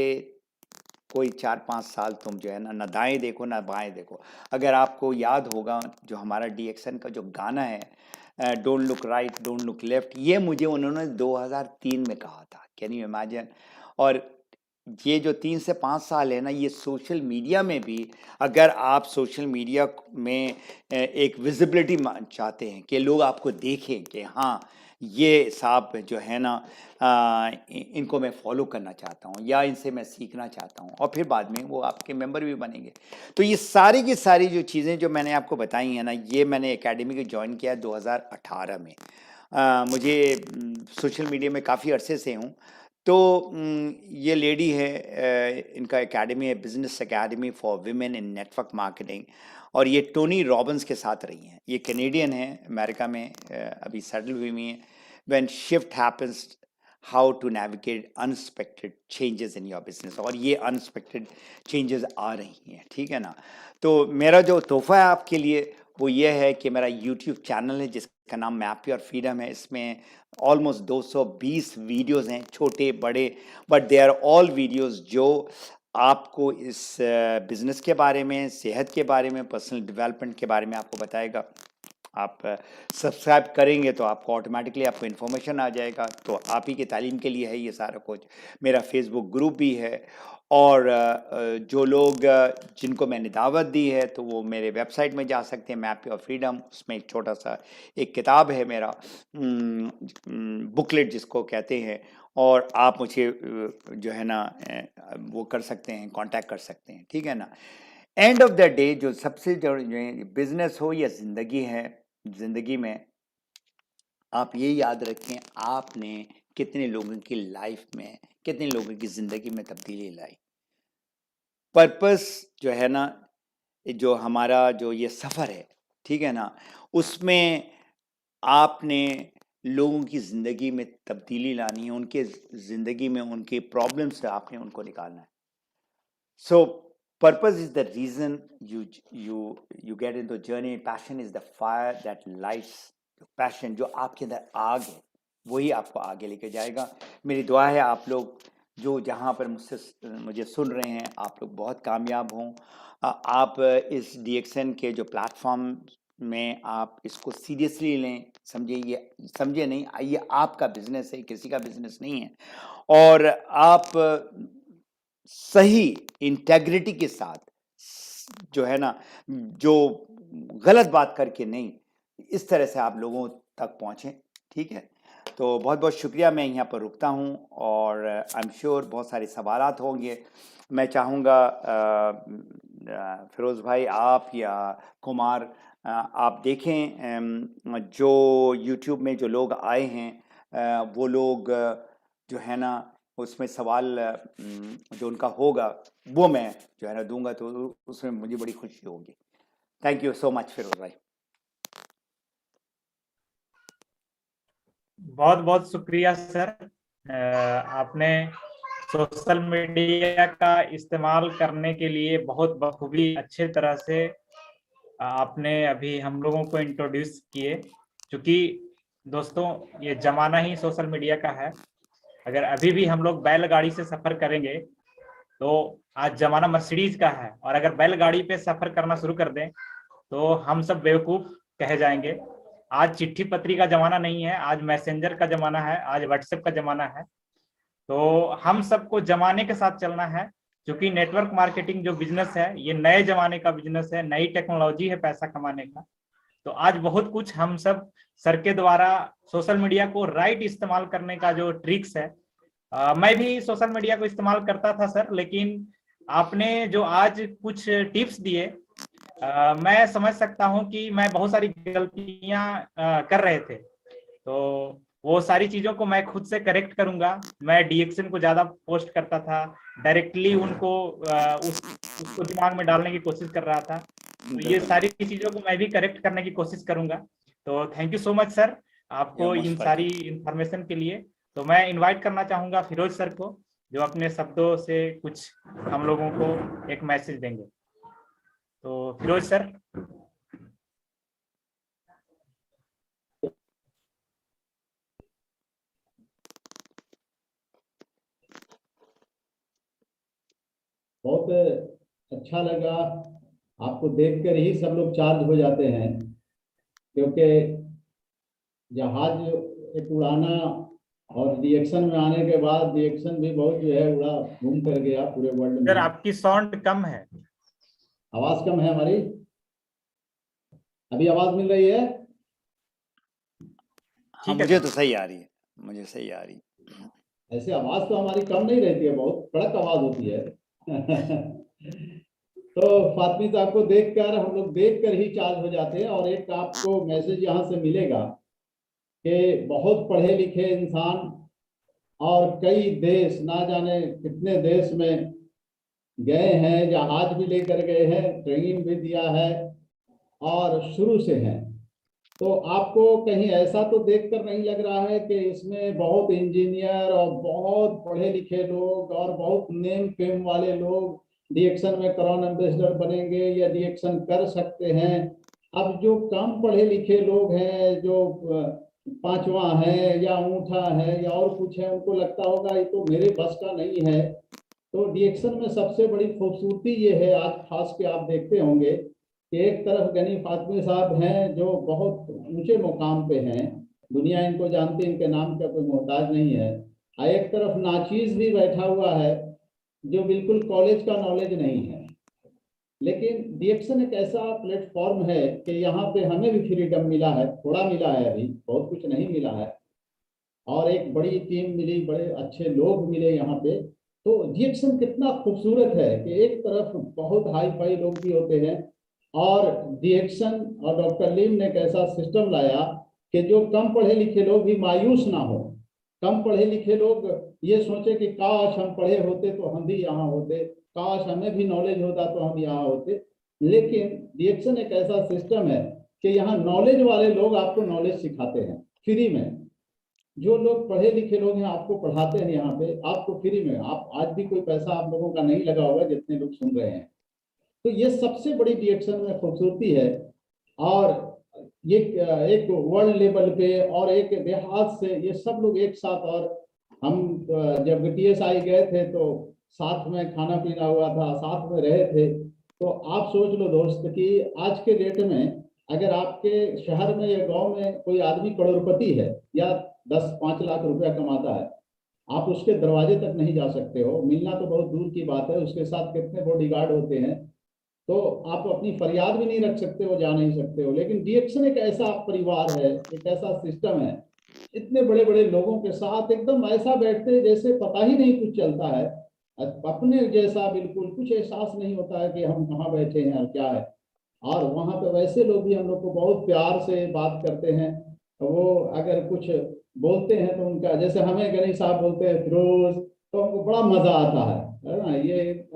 Speaker 2: कोई 4-5 साल तुम जो है ना दाएं देखो ना बाएं देखो। अगर आपको याद होगा जो हमारा डीएक्सन का जो गाना है don't look right don't look left, ये मुझे उन्होंने 2003 में कहा था। Can you imagine. और ये जो 3 से 5 साल है ना, ये सोशल मीडिया में भी, अगर आप सोशल मीडिया में एक विजिबिलिटी चाहते हैं कि लोग आपको देखें कि हाँ ये साहब जो है ना इनको मैं फॉलो करना चाहता हूँ या इनसे मैं सीखना चाहता हूँ, और फिर बाद में वो आपके मेंबर भी बनेंगे। तो ये सारी की सारी जो चीज़ें जो मैंने आपको बताई हैं ना, ये मैंने एकेडमी को ज्वाइन किया 2018 में। मुझे सोशल मीडिया में काफ़ी अरसे से हूँ। तो ये लेडी है, इनका एकेडमी है business academy for women in network marketing, और ये टोनी रॉबिन्स के साथ रही हैं। ये कैनेडियन है, अमेरिका में अभी सेटल हुई हुई हैं। When shift happens how to navigate unexpected changes in your business, और ये अनएक्सपेक्टेड चेंजेस आ रही हैं। ठीक है ना। तो मेरा जो तोहफा है आपके लिए वो ये है कि मेरा यूट्यूब चैनल है जिसका नाम मैप योर फ्रीडम है। इसमें ऑलमोस्ट 220 वीडियोस हैं, छोटे बड़े, but they are all videos जो आपको इस बिजनेस के बारे में, सेहत के बारे में, पर्सनल डेवलपमेंट के बारे में आपको बताएगा। आप सब्सक्राइब करेंगे तो आपको ऑटोमेटिकली आपको इन्फॉर्मेशन आ जाएगा। तो आप ही की तालीम के लिए है ये सारा कुछ। मेरा फेसबुक ग्रुप भी है, और जो लोग जिनको मैंने दावत दी है तो वो मेरे वेबसाइट में जा सकते हैं, मैप योर फ्रीडम। उसमें एक छोटा सा एक किताब है मेरा, बुकलेट जिसको कहते हैं, और आप मुझे जो है ना वो कर सकते हैं, कांटेक्ट कर सकते हैं। ठीक है ना। एंड ऑफ द डे जो सबसे जो बिजनेस हो या जिंदगी है, जिंदगी में आप ये याद रखें आपने कितने लोगों की लाइफ में, कितने लोगों की जिंदगी में तब्दीली लाई। पर्पस जो है ना, जो हमारा जो ये सफ़र है, ठीक है ना, उसमें आपने लोगों की ज़िंदगी में तब्दीली लानी है, उनके ज़िंदगी में उनके प्रॉब्लम्स से आपने उनको निकालना है। So purpose is the reason you get into journey. Passion is the fire that lights. Passion जो आपके अंदर आग है वही आपको आगे लेके जाएगा। मेरी दुआ है आप लोग जो जहाँ पर मुझे सुन रहे हैं आप लोग बहुत कामयाब हों। आप इस DXN के जो प्लेटफॉर्म में आप इसको सीरियसली लें, समझे नहीं, ये आपका बिजनेस है, किसी का बिजनेस नहीं है। और आप सही इंटेग्रिटी के साथ जो है ना, जो गलत बात करके नहीं, इस तरह से आप लोगों तक पहुँचें, ठीक है। तो बहुत बहुत शुक्रिया, मैं यहाँ पर रुकता हूँ और आई एम श्योर बहुत सारे सवालात होंगे। मैं चाहूँगा फिरोज़ भाई आप या कुमार आप देखें जो यूट्यूब में जो लोग आए हैं वो लोग जो है ना उसमें सवाल जो उनका होगा वो मैं जो है ना दूंगा, तो उसमें मुझे बड़ी खुशी होगी। Thank you so much Firoz भाई।
Speaker 1: बहुत बहुत शुक्रिया सर। आपने सोशल मीडिया का इस्तेमाल करने के लिए बहुत बखूबी अच्छे तरह से आपने अभी हम लोगों को इंट्रोड्यूस किए। क्योंकि दोस्तों ये जमाना ही सोशल मीडिया का है। अगर अभी भी हम लोग बैलगाड़ी से सफर करेंगे तो आज जमाना मर्सिडीज का है, और अगर बैलगाड़ी पे सफर करना शुरू कर दें तो हम सब बेवकूफ कहे जाएंगे। आज चिट्ठी पत्री का जमाना नहीं है, आज मैसेंजर का जमाना है, आज व्हाट्सएप का जमाना है। तो हम सबको जमाने के साथ चलना है, क्योंकि नेटवर्क मार्केटिंग जो बिजनेस है ये नए जमाने का बिजनेस है, नई टेक्नोलॉजी है पैसा कमाने का। तो आज बहुत कुछ हम सब सर के द्वारा सोशल मीडिया को राइट इस्तेमाल करने का जो ट्रिक्स है, मैं भी सोशल मीडिया को इस्तेमाल करता था सर, लेकिन आपने जो आज कुछ टिप्स दिए मैं समझ सकता हूं कि मैं बहुत सारी गलतियां कर रहे थे। तो वो सारी चीजों को मैं खुद से करेक्ट करूंगा। मैं DXN को ज्यादा पोस्ट करता था, डायरेक्टली उनको उसको दिमाग में डालने की कोशिश कर रहा था। तो ये सारी चीजों को मैं भी करेक्ट करने की कोशिश करूंगा। तो thank you so much sir आपको इन सारी इंफॉर्मेशन के लिए। तो मैं इनवाइट करना चाहूंगा फिरोज सर को, जो अपने शब्दों से कुछ हम लोगों को एक मैसेज देंगे। तो फिरोज सर।
Speaker 3: बहुत अच्छा लगा, आपको देखकर ही सब लोग चार्ज हो जाते हैं, क्योंकि जहाज एक उड़ाना और DXN में आने के बाद DXN भी बहुत जो है उड़ा घूम कर गया पूरे वर्ल्ड में।
Speaker 1: सर आपकी साउंड कम है।
Speaker 3: आवाज कम है हमारी? अभी आवाज मिल रही है?
Speaker 2: हाँ, मुझे तो सही आ रही है, मुझे सही आ रही है।
Speaker 3: ऐसे आवाज तो हमारी कम नहीं रहती है, बहुत कड़क आवाज होती है। तो फातमी साहब को देखकर हम लोग देखकर ही चार्ज हो जाते हैं। और एक आपको मैसेज यहाँ से मिलेगा कि बहुत पढ़े लिखे इंसान और कई देश, ना जाने कितने देश में गए हैं, जहाज भी लेकर गए हैं, ट्रेनिंग भी दिया है और शुरू से हैं। तो आपको कहीं ऐसा तो देखकर नहीं लग रहा है कि इसमें बहुत इंजीनियर और बहुत पढ़े लिखे लोग और बहुत नेम फेम वाले लोग DXN में क्राउन एम्बेसडर बनेंगे या DXN कर सकते हैं? अब जो कम पढ़े लिखे लोग हैं, जो पांचवा है या अंगूठा है या और कुछ है, उनको लगता होगा ये तो मेरे बस का नहीं है। तो DXN में सबसे बड़ी खूबसूरती ये है, आज खास के आप देखते होंगे कि एक तरफ गनी फातमी साहब हैं जो बहुत ऊंचे मुकाम पे हैं, दुनिया इनको जानती है, इनके नाम का कोई मोहताज नहीं है। एक तरफ नाचीज भी बैठा हुआ है जो बिल्कुल कॉलेज का नॉलेज नहीं है। लेकिन DXN एक ऐसा प्लेटफॉर्म है कि यहाँ पे हमें भी फ्रीडम मिला है, थोड़ा मिला है, अभी बहुत कुछ नहीं मिला है, और एक बड़ी टीम मिली, बड़े अच्छे लोग मिले यहाँ पे। तो DXN कितना खूबसूरत है कि एक तरफ बहुत हाई फाई लोग भी होते हैं, और DXN और डॉक्टर लीम ने एक ऐसा सिस्टम लाया कि जो कम पढ़े लिखे लोग भी मायूस ना हो। कम पढ़े लिखे लोग ये सोचे कि काश हम पढ़े होते तो हम भी यहाँ होते, काश हमें भी नॉलेज होता तो हम यहाँ होते। लेकिन DXN एक ऐसा सिस्टम है कि यहाँ नॉलेज वाले लोग आपको नॉलेज सिखाते हैं फ्री में। जो लोग पढ़े लिखे लोग हैं आपको पढ़ाते हैं यहाँ पे, आपको फ्री में, आप आज भी कोई पैसा आप लोगों का नहीं लगा होगा जितने लोग सुन रहे हैं। तो ये सबसे बड़ी डीएक्शन में खूबसूरती है। और ये एक वर्ल्ड लेवल पे और एक देहात से ये सब लोग एक साथ, और हम जब TSI गए थे तो साथ में खाना पीना हुआ था, साथ में रहे थे। तो आप सोच लो दोस्त कि आज के डेट में अगर आपके शहर में या गांव में कोई आदमी करोड़पति है या 10-5 लाख रुपया कमाता है, आप उसके दरवाजे तक नहीं जा सकते हो, मिलना तो बहुत दूर की बात है, उसके साथ कितने बॉडीगार्ड होते हैं, तो आप अपनी फरियाद भी नहीं रख सकते हो, जा नहीं सकते हो। लेकिन डीएक्शन एक ऐसा परिवार है, एक ऐसा सिस्टम है, इतने बड़े बड़े लोगों के साथ एकदम ऐसा बैठते हैं जैसे पता ही नहीं कुछ चलता है, अपने जैसा बिल्कुल कुछ एहसास नहीं होता है कि हम कहाँ बैठे हैं और क्या है। और वहाँ पे वैसे लोग भी हम लोग को बहुत प्यार से बात करते हैं। वो अगर कुछ बोलते हैं तो उनका, जैसे हमें गणेश साहब बोलते हैं फिरोज, तो हमको बड़ा मजा आता है ना,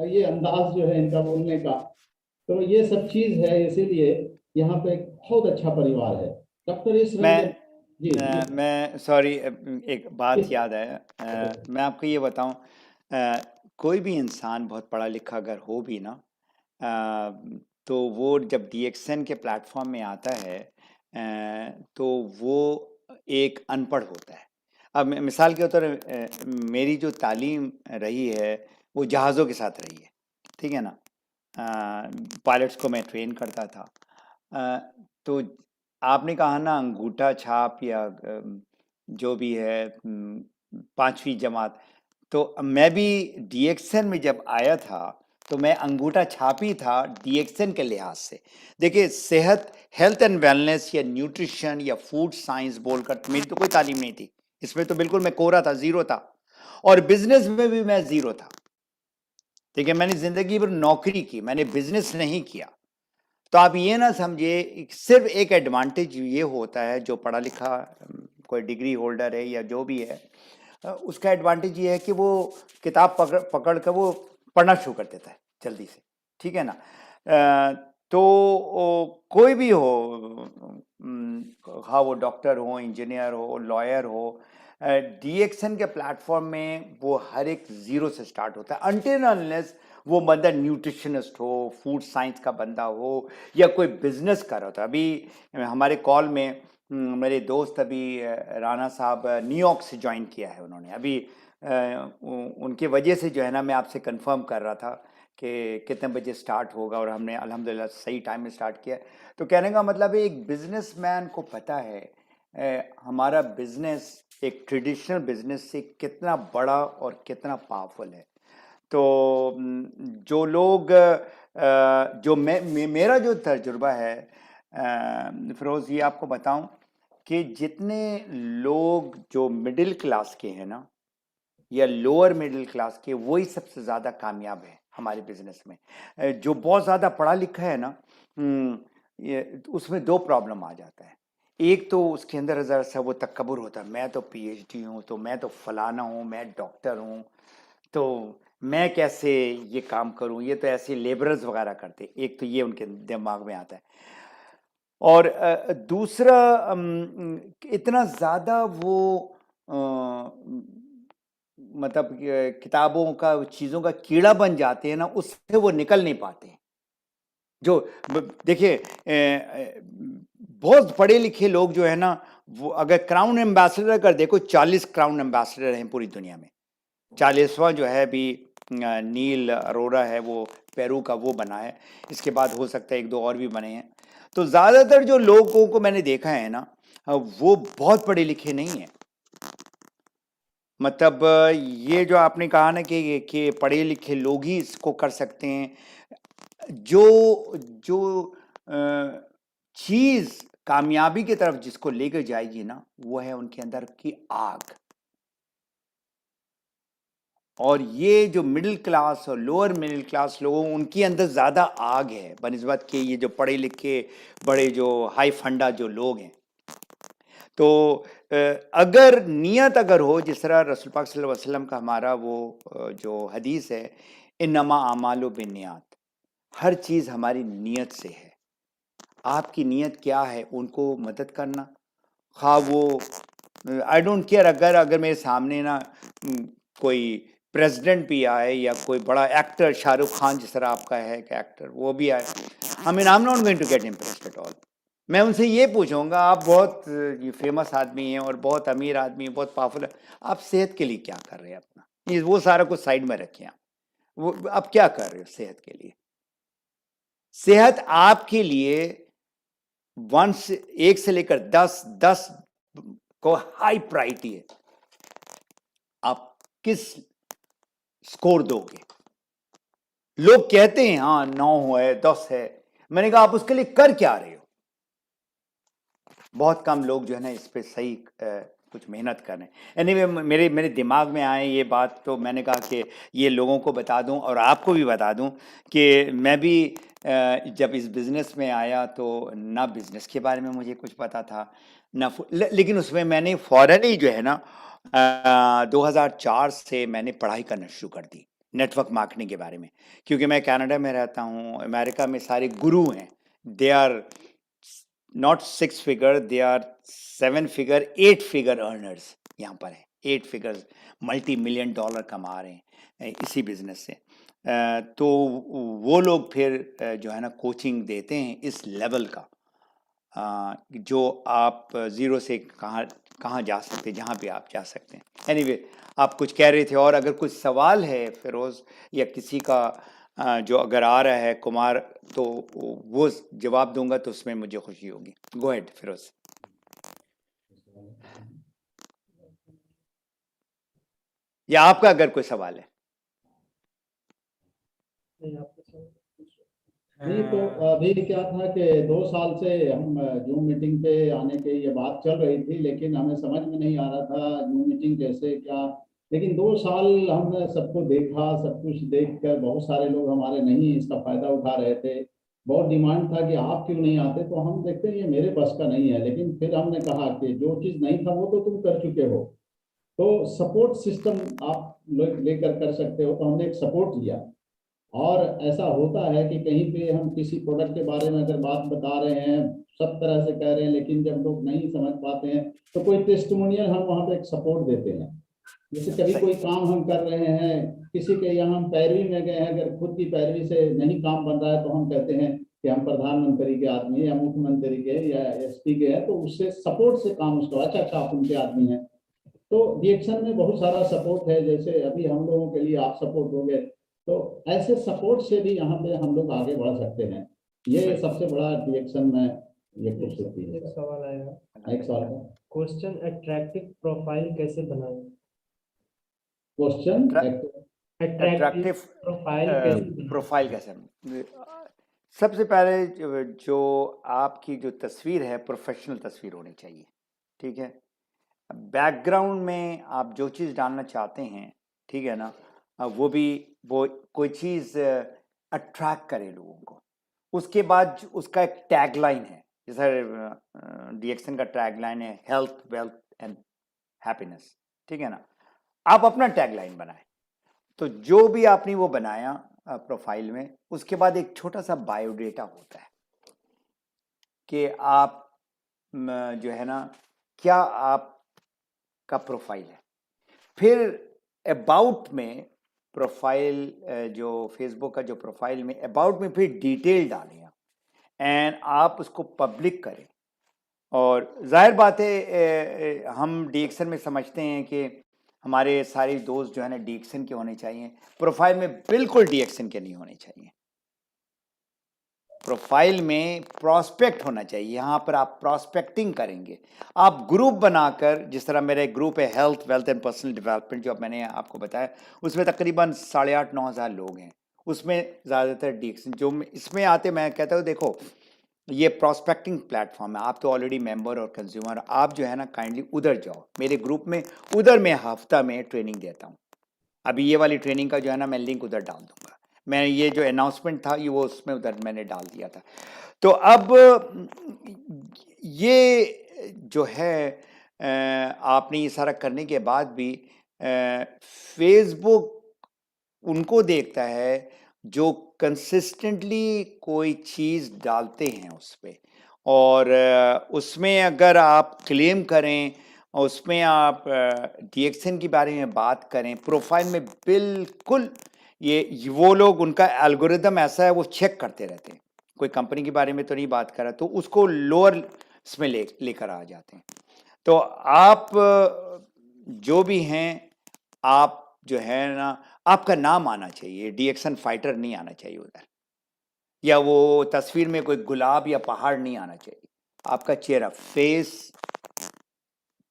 Speaker 3: ये अंदाज जो है इनका बोलने का। तो ये सब चीज है, इसीलिए यहाँ पे एक बहुत अच्छा परिवार है। डॉक्टर इस रंजन जी
Speaker 2: मैं सॉरी, एक बात याद है। मैं आपको ये बताऊं, कोई भी इंसान बहुत पढ़ा लिखा अगर हो भी ना, तो वो जब डीएक्सन के प्लेटफॉर्म में आता है, तो वो एक अनपढ़ होता है। अब मिसाल के तौर पर मेरी जो तालीम रही है वो जहाज़ों के साथ रही है, ठीक है ना। पायलट्स को मैं ट्रेन करता था। तो आपने कहा ना अंगूठा छाप या जो भी है 5वीं जमात, तो मैं भी डीएक्सन में जब आया था तो मैं अंगूठा छापी था डीएक्सन के लिहाज से। देखिए, सेहत, हेल्थ एंड वेलनेस या न्यूट्रिशन या फूड साइंस बोलकर मेरी तो कोई तालीम नहीं थी, इसमें तो बिल्कुल मैं कोरा था, जीरो था। और बिजनेस में भी मैं जीरो था। देखिए, मैंने जिंदगी भर नौकरी की, मैंने बिजनेस नहीं किया। तो आप ये ना समझिए, सिर्फ एक एडवांटेज ये होता है, जो पढ़ा लिखा कोई डिग्री होल्डर है या जो भी है, उसका एडवांटेज ये है कि वो किताब पकड़ कर वो पढ़ना शुरू कर देता है जल्दी से, ठीक है ना। तो कोई भी हो, हाँ वो डॉक्टर हो, इंजीनियर हो, लॉयर हो, डीएक्सन के प्लेटफॉर्म में वो हर एक जीरो से स्टार्ट होता है, अनटिल अनलेस वो बंदा न्यूट्रिशनिस्ट हो, फूड साइंस का बंदा हो, या कोई बिजनेस कर रहा होता है। अभी हमारे कॉल में मेरे दोस्त अभी राणा साहब न्यूयॉर्क से ज्वाइन किया है उन्होंने अभी। उनकी वजह से जो है ना, मैं आपसे कंफर्म कर रहा था कि कितने बजे स्टार्ट होगा, और हमने अल्हम्दुलिल्लाह सही टाइम में स्टार्ट किया। तो कहने का मतलब है, एक बिजनेसमैन को पता है हमारा बिजनेस एक ट्रेडिशनल बिजनेस से कितना बड़ा और कितना पावरफुल है। तो जो लोग जो मेरा जो तजुर्बा है फिरोज, ये आपको बताऊं कि जितने लोग जो मिडिल क्लास के हैं ना, या लोअर मिडिल क्लास के, वही सबसे ज़्यादा कामयाब है हमारे बिजनेस में। जो बहुत ज़्यादा पढ़ा लिखा है ना, उसमें दो प्रॉब्लम आ जाता है। एक तो उसके अंदर ज़रा सा वो तकब्बुर होता है, मैं तो PhD हूँ, तो मैं तो फलाना हूँ, मैं डॉक्टर हूँ, तो मैं कैसे ये काम करूँ, ये तो ऐसे लेबरर्स वगैरह करते। एक तो ये उनके दिमाग में आता है। और दूसरा, इतना ज़्यादा वो मतलब किताबों का, चीज़ों का कीड़ा बन जाते हैं ना, उससे वो निकल नहीं पाते। जो देखिए, बहुत पढ़े लिखे लोग जो है ना, वो अगर क्राउन एम्बेसडर कर देखो, 40 क्राउन एम्बेसडर हैं पूरी दुनिया में। 40वां जो है अभी नील अरोरा है, वो पेरू का वो बना है। इसके बाद हो सकता है एक दो और भी बने हैं। तो ज़्यादातर जो लोगों को मैंने देखा है ना, वो बहुत पढ़े लिखे नहीं है। मतलब ये जो आपने कहा ना कि पढ़े लिखे लोग ही इसको कर सकते हैं, जो चीज़ कामयाबी की तरफ जिसको लेकर जाएगी ना, वो है उनके अंदर की आग। और ये जो मिडिल क्लास और लोअर मिडिल क्लास लोगों, उनके अंदर ज़्यादा आग है बनिस्बत के ये जो पढ़े लिखे बड़े जो हाई फंडा जो लोग हैं। तो अगर नियत अगर हो, जिस तरह रसूल पाक सल्लल्लाहु अलैहि वसल्लम का हमारा वो जो हदीस है, इन्नमा आमालु बिन्नियात, हर चीज़ हमारी नियत से है। आपकी नियत क्या है, उनको मदद करना, खा वो आई डोंट केयर अगर मेरे सामने ना कोई प्रेसिडेंट भी आए या कोई बड़ा एक्टर, शाहरुख खान जिस तरह आपका है एक एक्टर, वो भी आए, I mean I am not going to get impressed at all. मैं उनसे ये पूछूंगा, आप बहुत फेमस आदमी हैं और बहुत अमीर आदमी हैं, बहुत पावरफुल है, आप सेहत के लिए क्या कर रहे हैं अपना? वो सारा कुछ साइड में रखें, वो आप क्या कर रहे हो सेहत के लिए? सेहत आपके लिए 1 से लेकर 10 को हाई प्रायोरिटी है। आप किस स्कोर दोगे? लोग कहते हैं हाँ 9 है 10 है, मैंने कहा आप उसके लिए कर क्या रहे हो? बहुत कम लोग जो है ना इस पे सही कुछ मेहनत कर रहे हैं। एनीवे मेरे दिमाग में आए ये बात, तो मैंने कहा कि ये लोगों को बता दूं और आपको भी बता दूं कि मैं भी जब इस बिज़नेस में आया तो ना बिज़नेस के बारे में मुझे कुछ पता था ना लेकिन उसमें मैंने फ़ौरन ही जो है ना 2004 से मैंने पढ़ाई करना शुरू कर दी नेटवर्क मार्केटिंग के बारे में, क्योंकि मैं कनाडा में रहता हूँ। अमेरिका में सारे गुरु हैं, they are not 6 figure, they are 7 figure 8 figure earners यहाँ पर है। 8 फिगर्स $multi-million कमा रहे हैं इसी बिजनेस से। तो वो लोग फिर जो है ना कोचिंग देते हैं इस लेवल का, जो आप जीरो से कहाँ जा सकते हैं, जहाँ भी आप जा सकते हैं। एनीवे आप कुछ कह रहे थे, और अगर कुछ सवाल है फिरोज या किसी का जो अगर आ रहा है कुमार, तो वो जवाब दूंगा तो उसमें मुझे खुशी होगी। Go ahead Firoz. या आपका अगर कोई सवाल है।
Speaker 3: नहीं तो अभी क्या था कि 2 साल से हम जूम मीटिंग पे आने के ये बात चल रही थी, लेकिन हमें समझ में नहीं आ रहा था जूम मीटिंग कैसे क्या। लेकिन 2 साल हमने सबको देखा, सब कुछ देखकर बहुत सारे लोग हमारे नहीं इसका फायदा उठा रहे थे। बहुत डिमांड था कि आप क्यों नहीं आते, तो हम देखते हैं ये मेरे बस का नहीं है। लेकिन फिर हमने कहा कि जो चीज़ नहीं था वो तो तुम कर चुके हो, तो सपोर्ट सिस्टम आप लेकर कर सकते हो। तो हमने एक सपोर्ट लिया। और ऐसा होता है कि कहीं पे हम किसी प्रोडक्ट के बारे में अगर बात बता रहे हैं, सब तरह से कह रहे हैं, लेकिन जब लोग नहीं समझ पाते हैं तो कोई टेस्टिमोनियल हम वहाँ पे एक सपोर्ट देते हैं। जैसे कभी कोई काम हम कर रहे हैं, किसी के यहाँ हम पैरवी में गए हैं, अगर खुद की पैरवी से नहीं काम बन रहा है तो हम कहते हैं कि हम प्रधानमंत्री के आदमी हैं या मुख्यमंत्री के या एसपी के हैं, तो उससे सपोर्ट से काम उसका अच्छा आप उनके आदमी हैं। तो रिएक्शन में बहुत सारा सपोर्ट है, जैसे अभी हम लोगों के लिए आप सपोर्ट हो गए, तो ऐसे सपोर्ट से भी यहाँ पे हम लोग आगे बढ़ सकते हैं। ये सबसे बड़ा रिएक्शन में ये खूबसूरती है।
Speaker 4: एक सवाल आएगा।
Speaker 3: एक सवाल का
Speaker 4: क्वेश्चन, अट्रैक्टिव प्रोफाइल कैसे बनाएं?
Speaker 3: क्वेश्चन
Speaker 4: अट्रैक्टिव
Speaker 2: प्रोफाइल कैसे? सबसे पहले जो आपकी जो तस्वीर है प्रोफेशनल तस्वीर होनी चाहिए, ठीक है। बैकग्राउंड में आप जो चीज़ डालना चाहते हैं, ठीक है ना, वो कोई चीज़ अट्रैक्ट करे लोगों को। उसके बाद उसका एक टैगलाइन है, जैसे डीएक्सन का टैगलाइन है हेल्थ वेल्थ एंड हैप्पीनेस, ठीक है ना। आप अपना टैगलाइन बनाएं। तो जो भी आपने वो बनाया प्रोफाइल में, उसके बाद एक छोटा सा बायोडेटा होता है कि आप जो है ना क्या आपका प्रोफाइल है। फिर अबाउट में प्रोफाइल, जो फेसबुक का जो प्रोफाइल में अबाउट में फिर डिटेल डालें एंड आप उसको पब्लिक करें। और जाहिर बात है हम डीएक्सन में समझते हैं कि हमारे सारे दोस्त जो है ना डीएक्सन के होने चाहिए, प्रोफाइल में बिल्कुल डीएक्सन के नहीं होने चाहिए। प्रोफाइल में प्रॉस्पेक्ट होना चाहिए। यहाँ पर आप प्रॉस्पेक्टिंग करेंगे, आप ग्रुप बनाकर, जिस तरह मेरा एक ग्रुप है health wealth and personal development, जो मैंने आपको बताया, उसमें तकरीबन 8,500-9 हज़ार लोग हैं। उसमें ज़्यादातर डीएक्सन जो इसमें आते, मैं कहता हूँ देखो ये प्रॉस्पेक्टिंग प्लेटफॉर्म है, आप तो ऑलरेडी मेंबर और कंज्यूमर, आप जो है ना काइंडली उधर जाओ मेरे ग्रुप में, उधर मैं हफ्ता में ट्रेनिंग देता हूँ। अभी ये वाली ट्रेनिंग का जो है ना मैं लिंक उधर डाल दूंगा। मैं ये जो अनाउंसमेंट था ये वो उसमें उधर मैंने डाल दिया था। तो अब ये जो है आपने ये सारा करने के बाद भी फेसबुक उनको देखता है जो कंसिस्टेंटली कोई चीज़ डालते हैं उस पर, और उसमें अगर आप क्लेम करें और उसमें आप DXN के बारे में बात करें, प्रोफाइल में बिल्कुल ये वो लोग, उनका एल्गोरिदम ऐसा है, वो चेक करते रहते हैं, कोई कंपनी के बारे में तो नहीं बात कर रहा, तो उसको लोअर इसमें लेकर आ जाते हैं। तो आप जो भी हैं, आप जो है ना, आपका नाम आना चाहिए, DXN फाइटर नहीं आना चाहिए उधर, या वो तस्वीर में कोई गुलाब या पहाड़ नहीं आना चाहिए, आपका चेहरा, फेस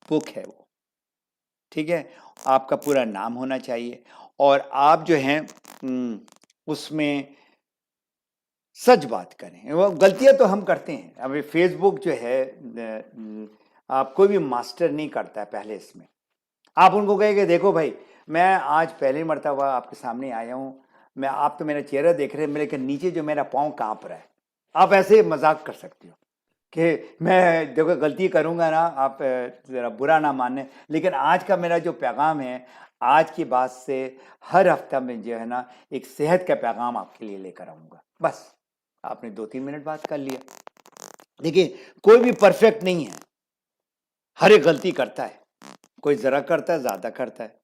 Speaker 2: बुक है वो, ठीक है, आपका पूरा नाम होना चाहिए, और आप जो हैं उसमें सच बात करें। वो गलतियां तो हम करते हैं, अभी फेसबुक जो है आप कोई भी मास्टर नहीं करता है पहले इसमें। आप उनको कहेंगे देखो भाई, मैं आज पहली मर्तबा आपके सामने आया हूँ, मैं, आप तो मेरा चेहरा देख रहे हैं, लेकिन नीचे जो मेरा पाँव कांप रहा है, आप ऐसे मजाक कर सकते हो कि मैं देखो गलती करूँगा ना, आप ज़रा बुरा ना माने, लेकिन आज का मेरा जो पैगाम है, आज की बात से हर हफ्ता में जो है ना एक सेहत का पैगाम आपके लिए लेकर आऊँगा। बस आपने 2-3 मिनट बात कर लिया। देखिए, कोई भी परफेक्ट नहीं है, हर एक गलती करता है, कोई ज़रा करता है, ज़्यादा करता है,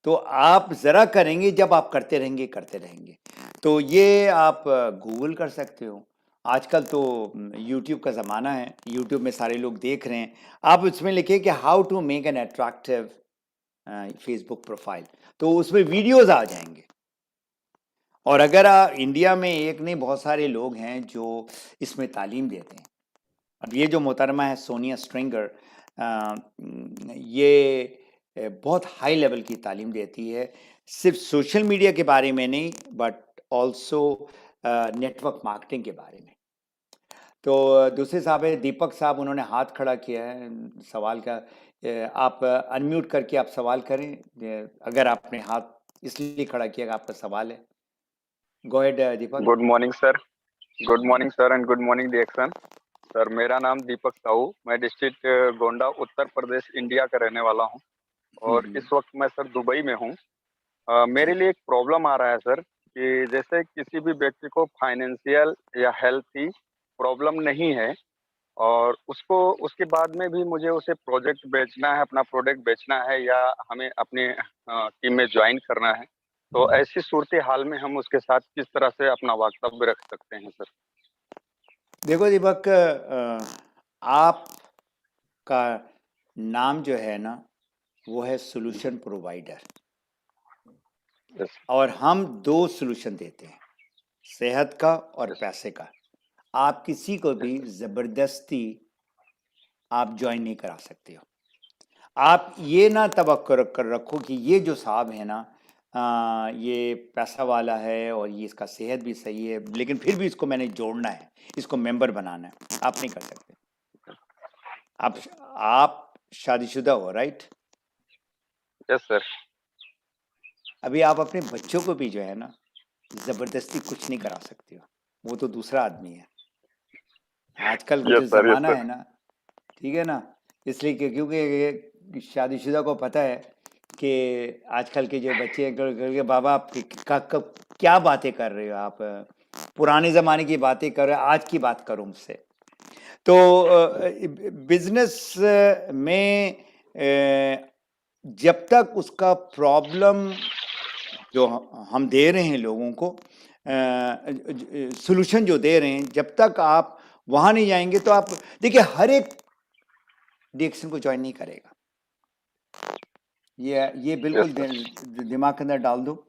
Speaker 2: तो आप ज़रा करेंगे जब आप करते रहेंगे। तो ये आप गूगल कर सकते हो, आजकल तो यूट्यूब का ज़माना है, यूट्यूब में सारे लोग देख रहे हैं, आप उसमें लिखें कि how to make an attractive Facebook profile, तो उसमें वीडियोज़ आ जाएंगे। और अगर इंडिया में एक नहीं, बहुत सारे लोग हैं जो इसमें तालीम देते हैं। अब ये जो मोहतरमा है सोनिया स्ट्रिंगर, ये बहुत हाई लेवल की तालीम देती है, सिर्फ सोशल मीडिया के बारे में नहीं, बट ऑल्सो नेटवर्क मार्केटिंग के बारे में। तो दूसरे साहब है दीपक साहब, उन्होंने हाथ खड़ा किया है सवाल का, आप अनम्यूट करके आप सवाल करें, अगर आपने हाथ इसलिए खड़ा किया कि आपका सवाल है। Go ahead Deepak.
Speaker 5: Good morning sir, and good morning DXN sir. मेरा नाम दीपक साहू, मैं डिस्ट्रिक्ट गोंडा उत्तर प्रदेश इंडिया का रहने वाला हूं, और इस वक्त मैं सर दुबई में हूं। मेरे लिए एक प्रॉब्लम आ रहा है सर, कि जैसे किसी भी व्यक्ति को फाइनेंशियल या हेल्थ की प्रॉब्लम नहीं है, और उसको उसके बाद में भी मुझे उसे प्रोजेक्ट बेचना है, अपना प्रोडक्ट बेचना है, या हमें अपने टीम में ज्वाइन करना है, तो ऐसी सूरत हाल में हम उसके साथ किस तरह से अपना वक्तव्य रख सकते हैं सर?
Speaker 2: देखो दीपक, आपका नाम जो है ना, वो है सोल्यूशन प्रोवाइडर, और हम 2 सोल्यूशन देते हैं, सेहत का और पैसे का। आप किसी को भी ज़बरदस्ती आप ज्वाइन नहीं करा सकते हो। आप ये ना तवक्को कर रखो कि ये जो साहब है ना, ये पैसा वाला है और ये इसका सेहत भी सही है, लेकिन फिर भी इसको मैंने जोड़ना है, इसको मेंबर बनाना है। आप नहीं कर सकते। आप शादीशुदा हो, राइट?
Speaker 5: Yes sir.
Speaker 2: अभी आप अपने बच्चों को भी जो है ना ज़बरदस्ती कुछ नहीं करा सकते हो, वो तो दूसरा आदमी है। आजकल का जो ज़माना है ना, ठीक है ना, इसलिए क्योंकि शादीशुदा को पता है कि आजकल के जो बच्चे हैं, बाबा आप क्या बातें कर रहे हो, आप पुराने ज़माने की बातें कर रहे हो, आज की बात करो मुझसे। तो बिजनेस में जब तक उसका प्रॉब्लम जो हम दे रहे हैं लोगों को, सॉल्यूशन जो दे रहे हैं, जब तक आप वहाँ नहीं जाएंगे, तो आप देखिए हर एक DXN को ज्वाइन नहीं करेगा। ये बिल्कुल दिमाग के अंदर डाल दो।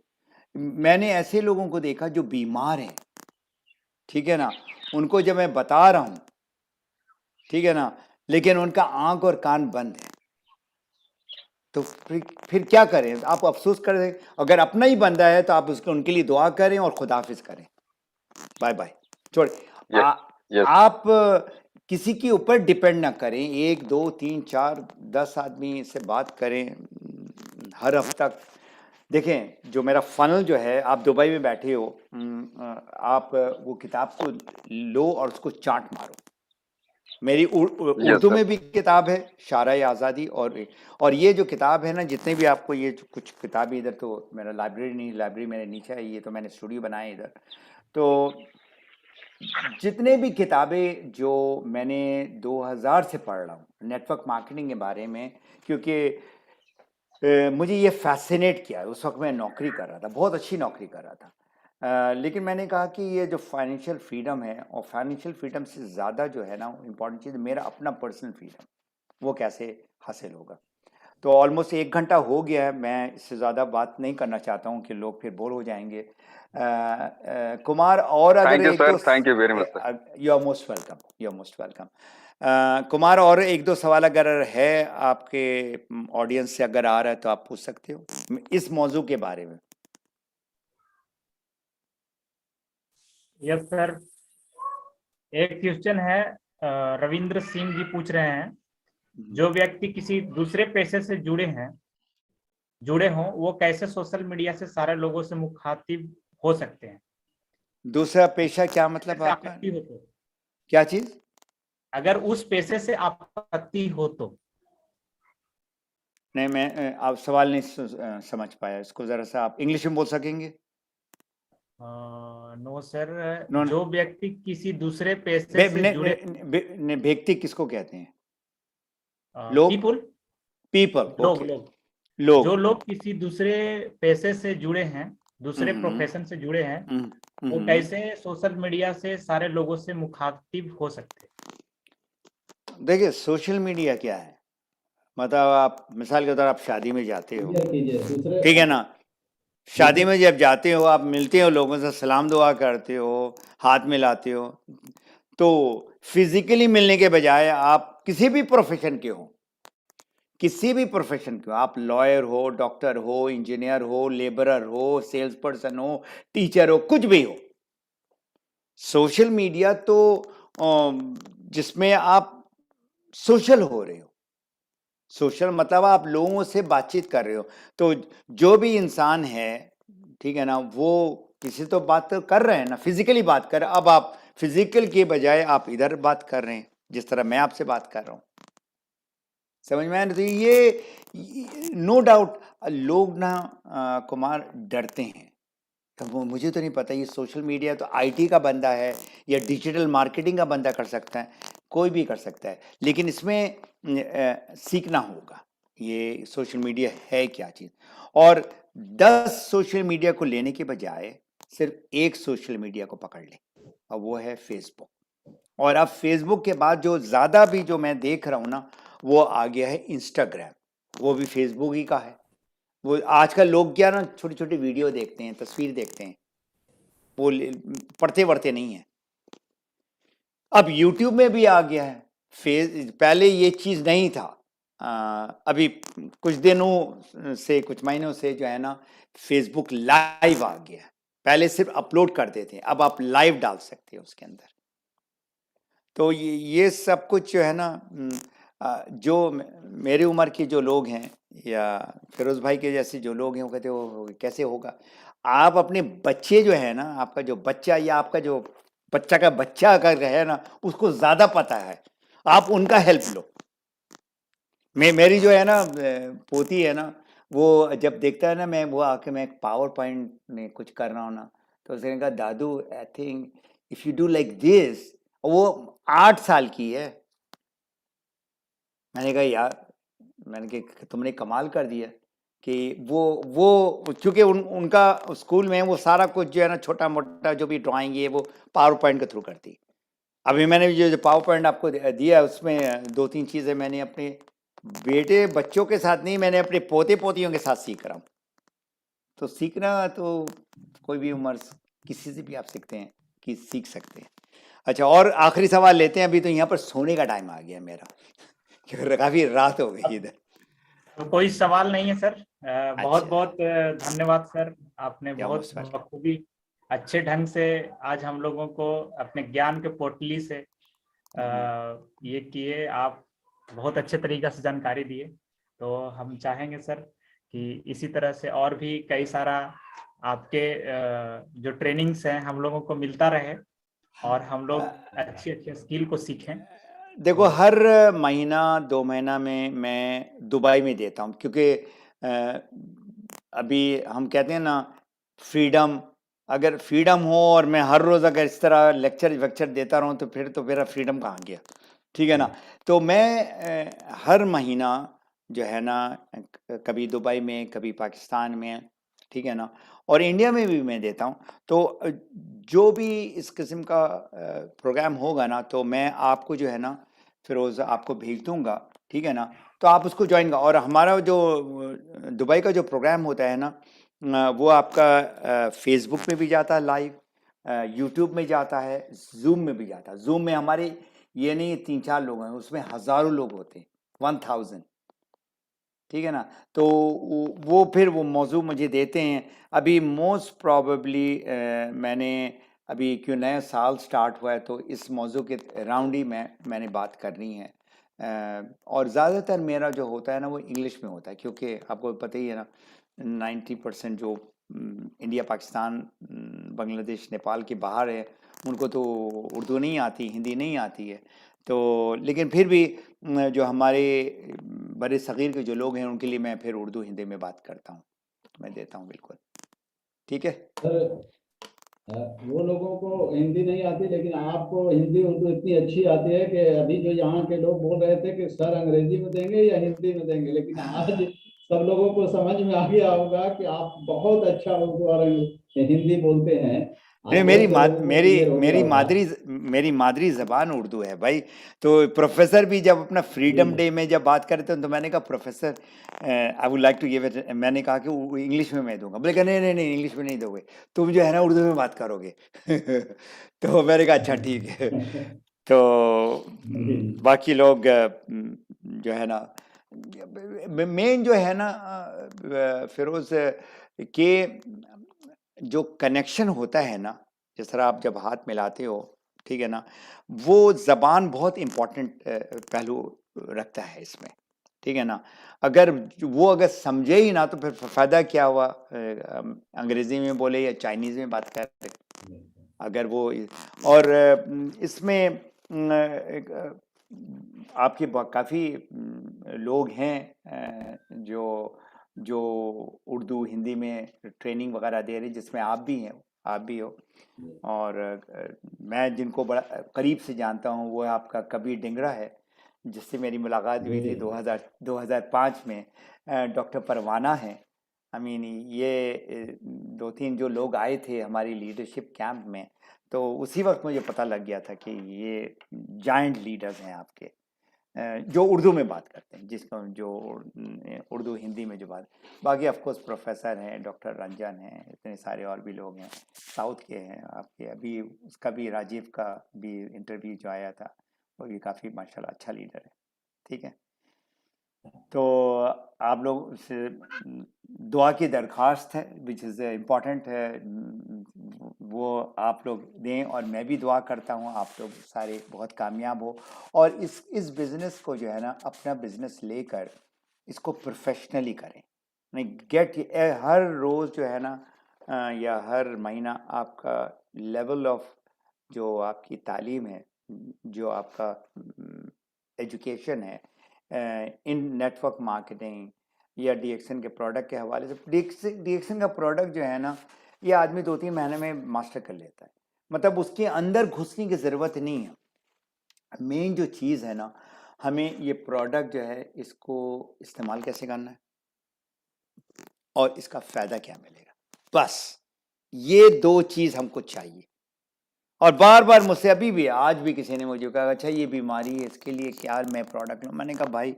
Speaker 2: मैंने ऐसे लोगों को देखा जो बीमार हैं, ठीक है ना, उनको जब मैं बता रहा हूँ, ठीक है ना, लेकिन उनका आंख और कान बंद है, तो फिर क्या करें? आप अफसोस करें। अगर अपना ही बंदा है तो आप उसको उनके लिए दुआ करें और खुदाफिज करें, बाय बाय, छोड़। आप किसी के ऊपर डिपेंड ना करें, 1 2 3 4 10 आदमी से बात करें हर हफ्ता। देखें, जो मेरा फनल जो है, आप दुबई में बैठे हो, आप वो किताब को लो और उसको चाट मारो। मेरी उर्दू में भी किताब है, शायरी आज़ादी, और ये जो किताब है ना, जितने भी आपको ये कुछ किताबें, इधर तो मेरा लाइब्रेरी नहीं, लाइब्रेरी मेरे नीचे है, ये तो मैंने स्टूडियो बनाया इधर। तो जितने भी किताबें जो मैंने 2000 से पढ़ रहा हूँ नेटवर्क मार्केटिंग के बारे में, क्योंकि मुझे ये फैसिनेट किया। उस वक्त मैं नौकरी कर रहा था, बहुत अच्छी नौकरी कर रहा था, लेकिन मैंने कहा कि ये जो फाइनेंशियल फ्रीडम है, और फाइनेंशियल फ्रीडम से ज़्यादा जो है ना इम्पॉर्टेंट चीज़ मेरा अपना पर्सनल फ्रीडम, वो कैसे हासिल होगा। तो ऑलमोस्ट 1 घंटा हो गया है, मैं इससे ज़्यादा बात नहीं करना चाहता हूँ कि लोग फिर बोर हो जाएंगे। कुमार, और अगर
Speaker 5: थैंक यू
Speaker 2: एक
Speaker 5: सर,
Speaker 2: दो,
Speaker 5: thank you very much sir.
Speaker 2: You are most welcome, you are most welcome. Kumar, और एक दो सवाल अगर है आपके ऑडियंस से अगर आ रहा है तो आप पूछ सकते हो इस मौजू के बारे में।
Speaker 1: यस सर, एक क्वेश्चन है, रविंद्र सिंह जी पूछ रहे हैं, जो व्यक्ति किसी दूसरे पेशे से जुड़े हों, वो कैसे सोशल मीडिया से सारे लोगों से मुखातिब हो सकते हैं?
Speaker 2: दूसरा पेशा क्या मतलब
Speaker 1: अगर
Speaker 2: आपका?
Speaker 1: आपत्ति हो तो,
Speaker 2: क्या चीज?
Speaker 1: अगर उस पेशे से आपत्ति हो तो।
Speaker 2: नहीं, मैं आप सवाल नहीं समझ पाया, इसको जरा सा आप इंग्लिश में बोल सकेंगे?
Speaker 1: नो सर,
Speaker 2: नो,
Speaker 1: जो व्यक्ति किसी दूसरे पेशे से जुड़े,
Speaker 2: व्यक्ति किसको कहते हैं? लोग,
Speaker 1: पीपुल,
Speaker 2: पीपल,
Speaker 1: लोग
Speaker 2: ओके,
Speaker 1: लोग
Speaker 2: लोग।
Speaker 1: जो लोग किसी दूसरे पेशे से जुड़े हैं, दूसरे
Speaker 2: हम्म,
Speaker 1: प्रोफेशन से जुड़े हैं,
Speaker 2: हम्म,
Speaker 1: वो कैसे सोशल मीडिया से सारे लोगों से मुखातिब हो सकते हैं?
Speaker 2: देखिए, सोशल मीडिया क्या है, मतलब आप मिसाल के तौर आप शादी में जाते हो,
Speaker 3: क्लियर कीजिए दूसरे।
Speaker 2: ठीक है ना? शादी में जब जाते हो, आप मिलते हो लोगों से, सलाम दुआ करते हो, हाथ मिलाते हो, तो फिजिकली मिलने के बजाय आप किसी भी प्रोफेशन के हो, किसी भी प्रोफेशन के हो, आप लॉयर हो, डॉक्टर हो, इंजीनियर हो, लेबरर हो, सेल्स पर्सन हो, टीचर हो, कुछ भी हो, सोशल मीडिया तो जिसमें आप सोशल हो रहे हो, सोशल मतलब आप लोगों से बातचीत कर रहे हो, तो जो भी इंसान है, ठीक है ना, वो किसी तो बात तो कर रहे हैं ना, फिजिकली बात कर रहे हैं। अब आप फिजिकल के बजाय आप इधर बात कर रहे हैं, जिस तरह मैं आपसे बात कर रहा हूँ, समझ में आया ना? तो ये नो डाउट लोग ना कुमार डरते हैं। तो वो मुझे तो नहीं पता, ये सोशल मीडिया तो आईटी का बंदा है या डिजिटल मार्केटिंग का बंदा कर सकता है, कोई भी कर सकता है, लेकिन इसमें सीखना होगा ये सोशल मीडिया है क्या चीज़। और 10 सोशल मीडिया को लेने के बजाय सिर्फ एक सोशल मीडिया को पकड़ ले, और वो है फेसबुक। और अब फेसबुक के बाद जो ज़्यादा भी जो मैं देख रहा हूँ ना, वो आ गया है इंस्टाग्राम, वो भी फेसबुक ही का है। वो आजकल लोग क्या ना, छोटी छोटी वीडियो देखते हैं, तस्वीर देखते हैं, वो पढ़ते वढ़ते नहीं है। अब यूट्यूब में भी आ गया है पहले ये चीज़ नहीं था, अभी कुछ दिनों से, कुछ महीनों से जो है ना, फेसबुक लाइव आ गया है। पहले सिर्फ अपलोड करते थे, अब आप लाइव डाल सकते हो उसके अंदर। तो ये सब कुछ जो है ना, जो मेरी उम्र के जो लोग हैं या फिरोज भाई के जैसे जो लोग हैं, वो कहते हो कैसे होगा। आप अपने बच्चे जो है ना, आपका जो बच्चा या आपका जो बच्चा का बच्चा अगर है ना, उसको ज़्यादा पता है, आप उनका हेल्प लो। मेरी जो है ना पोती है ना, वो जब देखता है ना, मैं वो आके मैं एक पावर पॉइंट में कुछ कर रहा हूँ ना, तो उसने कहा दादू I think if you do like this. वो 8 साल की है। मैंने कहा यार, मैंने कहा तुमने कमाल कर दिया कि वो चूंकि उनका स्कूल में वो सारा कुछ जो है ना, छोटा मोटा जो भी ड्राइंग है वो पावर पॉइंट के थ्रू करती। अभी मैंने जो पावर पॉइंट आपको दिया, उसमें 2-3 चीज़ें मैंने अपने बेटे बच्चों के साथ नहीं, मैंने अपने पोते पोतियों के साथ सीख रहा हूँ। तो सीखना तो कोई भी उम्र किसी से भी आप सीखते हैं कि सीख सकते हैं। अच्छा, और आखिरी सवाल लेते हैं, अभी तो यहाँ पर सोने का टाइम आ गया मेरा, क्योंकि काफ़ी रात हो गई इधर।
Speaker 1: तो कोई सवाल नहीं है सर। बहुत
Speaker 2: अच्छा,
Speaker 1: बहुत धन्यवाद सर, आपने
Speaker 2: या
Speaker 1: बहुत
Speaker 2: मोस्ट वेलकम।
Speaker 1: बखूबी अच्छे ढंग से आज हम लोगों को अपने ज्ञान के पोटली से ये किए, आप बहुत अच्छे तरीके से जानकारी दिए। तो हम चाहेंगे सर कि इसी तरह से और भी कई सारा आपके जो ट्रेनिंग्स हैं हम लोगों को मिलता रहे, और हम लोग अच्छी अच्छी स्किल को सीखें।
Speaker 2: देखो,
Speaker 1: तो
Speaker 2: हर महीना 2 महीना में मैं दुबई में देता हूँ, क्योंकि अभी हम कहते हैं ना, फ्रीडम अगर फ्रीडम हो और मैं हर रोज़ अगर इस तरह लेक्चर देता रहूं तो मेरा फ्रीडम कहाँ गया, ठीक है ना। तो मैं हर महीना जो है ना कभी दुबई में, कभी पाकिस्तान में, ठीक है ना, और इंडिया में भी मैं देता हूँ। तो जो भी इस किस्म का प्रोग्राम होगा ना तो मैं आपको जो है ना फिरोज़ आपको भेज दूंगा, ठीक है ना, तो आप उसको ज्वाइन का। और हमारा जो दुबई का जो प्रोग्राम होता है ना वो आपका फेसबुक पे भी जाता है लाइव, यूट्यूब में जाता है, जूम में भी जाता है। जूम में हमारे ये नहीं 3-4 लोग हैं, उसमें हज़ारों लोग होते हैं, 1000, ठीक है ना। तो वो फिर वो मौजू मुझे देते हैं। अभी मोस्ट प्रॉबेबली मैंने अभी क्यों नया साल स्टार्ट हुआ है तो इस मौजू के राउंड ही मैंने बात करनी है। और ज़्यादातर मेरा जो होता है ना वो इंग्लिश में होता है, क्योंकि आपको पता ही है ना 90% जो इंडिया, पाकिस्तान, बांग्लादेश, नेपाल के बाहर है उनको तो उर्दू नहीं आती, हिंदी नहीं आती है। तो लेकिन फिर भी जो हमारे बड़े सग़ीर के जो लोग हैं उनके लिए मैं फिर उर्दू हिंदी में बात करता हूँ, मैं देता हूँ बिल्कुल, ठीक है।
Speaker 3: सर वो लोगों को हिंदी नहीं आती, लेकिन आपको हिंदी उर्दू इतनी अच्छी आती है कि अभी जो यहाँ के लोग बोल रहे थे कि सर अंग्रेजी में देंगे या हिंदी में देंगे, लेकिन आज सब लोगों को समझ में आ गया होगा कि आप बहुत अच्छा उर्दू और हिंदी बोलते हैं।
Speaker 2: नहीं,
Speaker 3: आज बहुत से लोगों को क्लियर हो गया होगा।
Speaker 2: मेरी मादरी ज़बान उर्दू है भाई। तो प्रोफेसर भी जब अपना फ्रीडम डे में जब बात करते हैं तो मैंने कहा professor I would like to give it, मैंने कहा कि वो इंग्लिश में मैं दूंगा। बोले कहा नहीं नहीं नहीं इंग्लिश में नहीं दोगे, तुम जो है ना उर्दू में बात करोगे। तो मैंने कहा अच्छा ठीक है। तो बाकी लोग जो है ना मेन जो है ना फिरोज के जो कनेक्शन होता है ना, जिस तरह आप जब हाथ मिलाते हो, ठीक है ना, वो ज़बान बहुत इम्पोर्टेंट पहलू रखता है इसमें, ठीक है ना। अगर अगर समझे ही ना तो फिर फ़ायदा क्या हुआ अंग्रेज़ी में बोले या चाइनीज़ में बात कर, अगर वो। और इसमें आपके काफ़ी लोग हैं जो उर्दू हिंदी में ट्रेनिंग वगैरह दे रहे, जिसमें आप भी हो। और मैं जिनको बड़ा करीब से जानता हूँ वो आपका कबीर डिंगरा है, जिससे मेरी मुलाकात हुई थी 2005 में। डॉक्टर परवाना है, आई मीन ये 2-3 जो लोग आए थे हमारी लीडरशिप कैंप में, तो उसी वक्त मुझे पता लग गया था कि ये जायंट लीडर्स हैं आपके, जो उर्दू में बात करते हैं, जिसको जो उर्दू हिंदी में जो बात। बाकी ऑफ कोर्स प्रोफेसर हैं, डॉक्टर रंजन हैं, इतने सारे और भी लोग हैं, साउथ के हैं आपके। अभी उसका भी राजीव का भी इंटरव्यू जो आया था वो भी काफ़ी माशाल्लाह अच्छा लीडर है, ठीक है। तो आप लोग से दुआ की दरख्वास्त है विच इज़ इम्पॉर्टेंट है, वो आप लोग दें। और मैं भी दुआ करता हूँ आप लोग सारे बहुत कामयाब हो और इस बिज़नेस को जो है ना अपना बिज़नेस लेकर इसको प्रोफेशनली करें। नहीं हर रोज़ जो है ना या हर महीना आपका लेवल ऑफ जो आपकी तालीम है, जो आपका एजुकेशन है इन नेटवर्क मार्केटिंग या डीएक्सन के प्रोडक्ट के हवाले से। डीएक्सन का प्रोडक्ट जो है ना ये आदमी 2-3 महीने में मास्टर कर लेता है, मतलब उसके अंदर घुसने की ज़रूरत नहीं है। मेन जो चीज़ है ना, हमें ये प्रोडक्ट जो है इसको इस्तेमाल कैसे करना है और इसका फ़ायदा क्या मिलेगा, बस ये 2 चीज़ हमको चाहिए। और बार बार मुझसे अभी भी आज भी किसी ने मुझे कहा अच्छा ये बीमारी है इसके लिए क्या मैं प्रोडक्ट लूँ। मैंने कहा भाई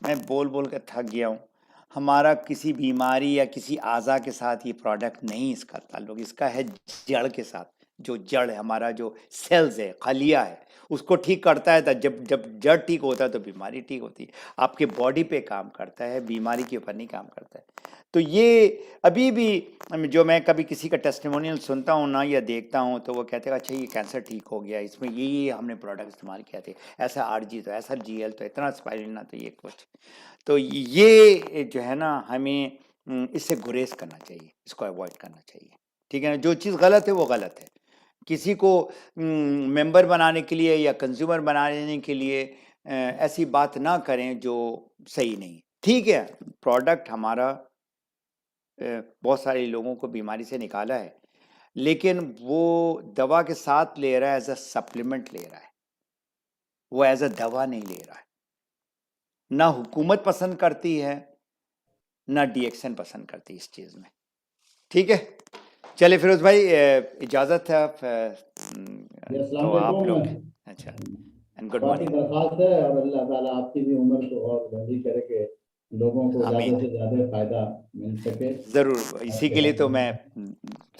Speaker 2: मैं बोल बोल कर थक गया हूँ, हमारा किसी बीमारी या किसी आज़ा के साथ ये प्रोडक्ट नहीं इसका ताल्लुक, इसका है जड़ के साथ। जो जड़ है हमारा जो सेल्स है, खलिया है, उसको ठीक करता है। तो जब जड़ ठीक होता है तो बीमारी ठीक होती है। आपके बॉडी पे काम करता है, बीमारी के ऊपर नहीं काम करता है। तो ये अभी भी जो मैं कभी किसी का टेस्टिमोनियल सुनता हूँ ना या देखता हूँ तो वो कहते हैं अच्छा ये कैंसर ठीक हो गया, इसमें ये हमने प्रोडक्ट इस्तेमाल किया थे, ऐसा आरजी तो ऐसा जीएल तो इतना स्पाइरुलिना तो ये कुछ। तो ये जो है ना हमें इससे गुरेज करना चाहिए, इसको अवॉइड करना चाहिए, ठीक है ना। जो चीज़ गलत है वो गलत है। किसी को मेंबर बनाने के लिए या कंज्यूमर बनाने के लिए ऐसी बात ना करें जो सही नहीं। ठीक है, प्रोडक्ट हमारा बहुत सारे लोगों को बीमारी से निकाला है, लेकिन वो दवा के साथ ले रहा है, एज अ सप्लीमेंट ले रहा है, वो एज अ दवा नहीं ले रहा है। ना हुकूमत पसंद करती है, ना DXN पसंद करती है इस चीज में। ठीक है, चलिए फिरोज भाई, इजाजत है। तो आप लोग, अच्छा, एंड गुड
Speaker 3: बाकी
Speaker 2: मॉर्निंग।
Speaker 3: दरखास्त है और अल्लाह ताला आपकी भी उम्र को और लंबी करे कि लोगों को ज्यादा
Speaker 2: आमीन।
Speaker 3: से ज्यादा फायदा मिल सके।
Speaker 2: जरूर, इसी के लिए तो मैं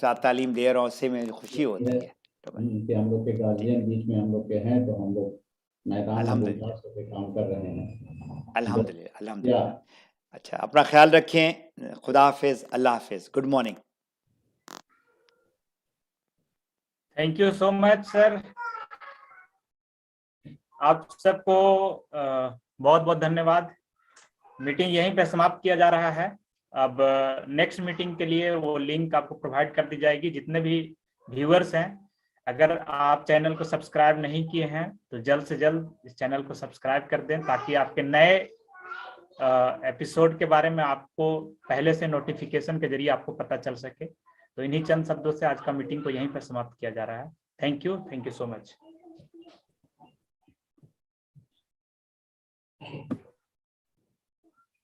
Speaker 2: साथ तालीम दे रहा हूँ, उससे मुझे खुशी होती है। तो
Speaker 3: कि हम लोग के गार्जियन बीच में हम लोग के हैं, तो हम लोग मैदान में
Speaker 2: अल्हम्दुलिल्लाह,
Speaker 3: मुमताज होकर काम कर रहे हैं।
Speaker 2: अल्हम्दुलिल्लाह,
Speaker 3: या
Speaker 2: अल्हम्दुलिल्लाह। अच्छा, अपना ख्याल रखें। खुदा हाफिज, अल्लाह हाफिज, good morning.
Speaker 1: Thank you so much sir, आप सबको बहुत बहुत धन्यवाद। मीटिंग यहीं पे समाप्त किया जा रहा है। अब नेक्स्ट मीटिंग के लिए वो लिंक आपको प्रोवाइड कर दी जाएगी। जितने भी व्यूअर्स हैं, अगर आप चैनल को सब्सक्राइब नहीं किए हैं तो जल्द से जल्द इस चैनल को सब्सक्राइब कर दें, ताकि आपके नए एपिसोड के बारे में आपको पहले से नोटिफिकेशन के जरिए आपको पता चल सके। तो इन्हीं चंद शब्दों से आज का मीटिंग को यहीं पर समाप्त किया जा रहा है। Thank you so much.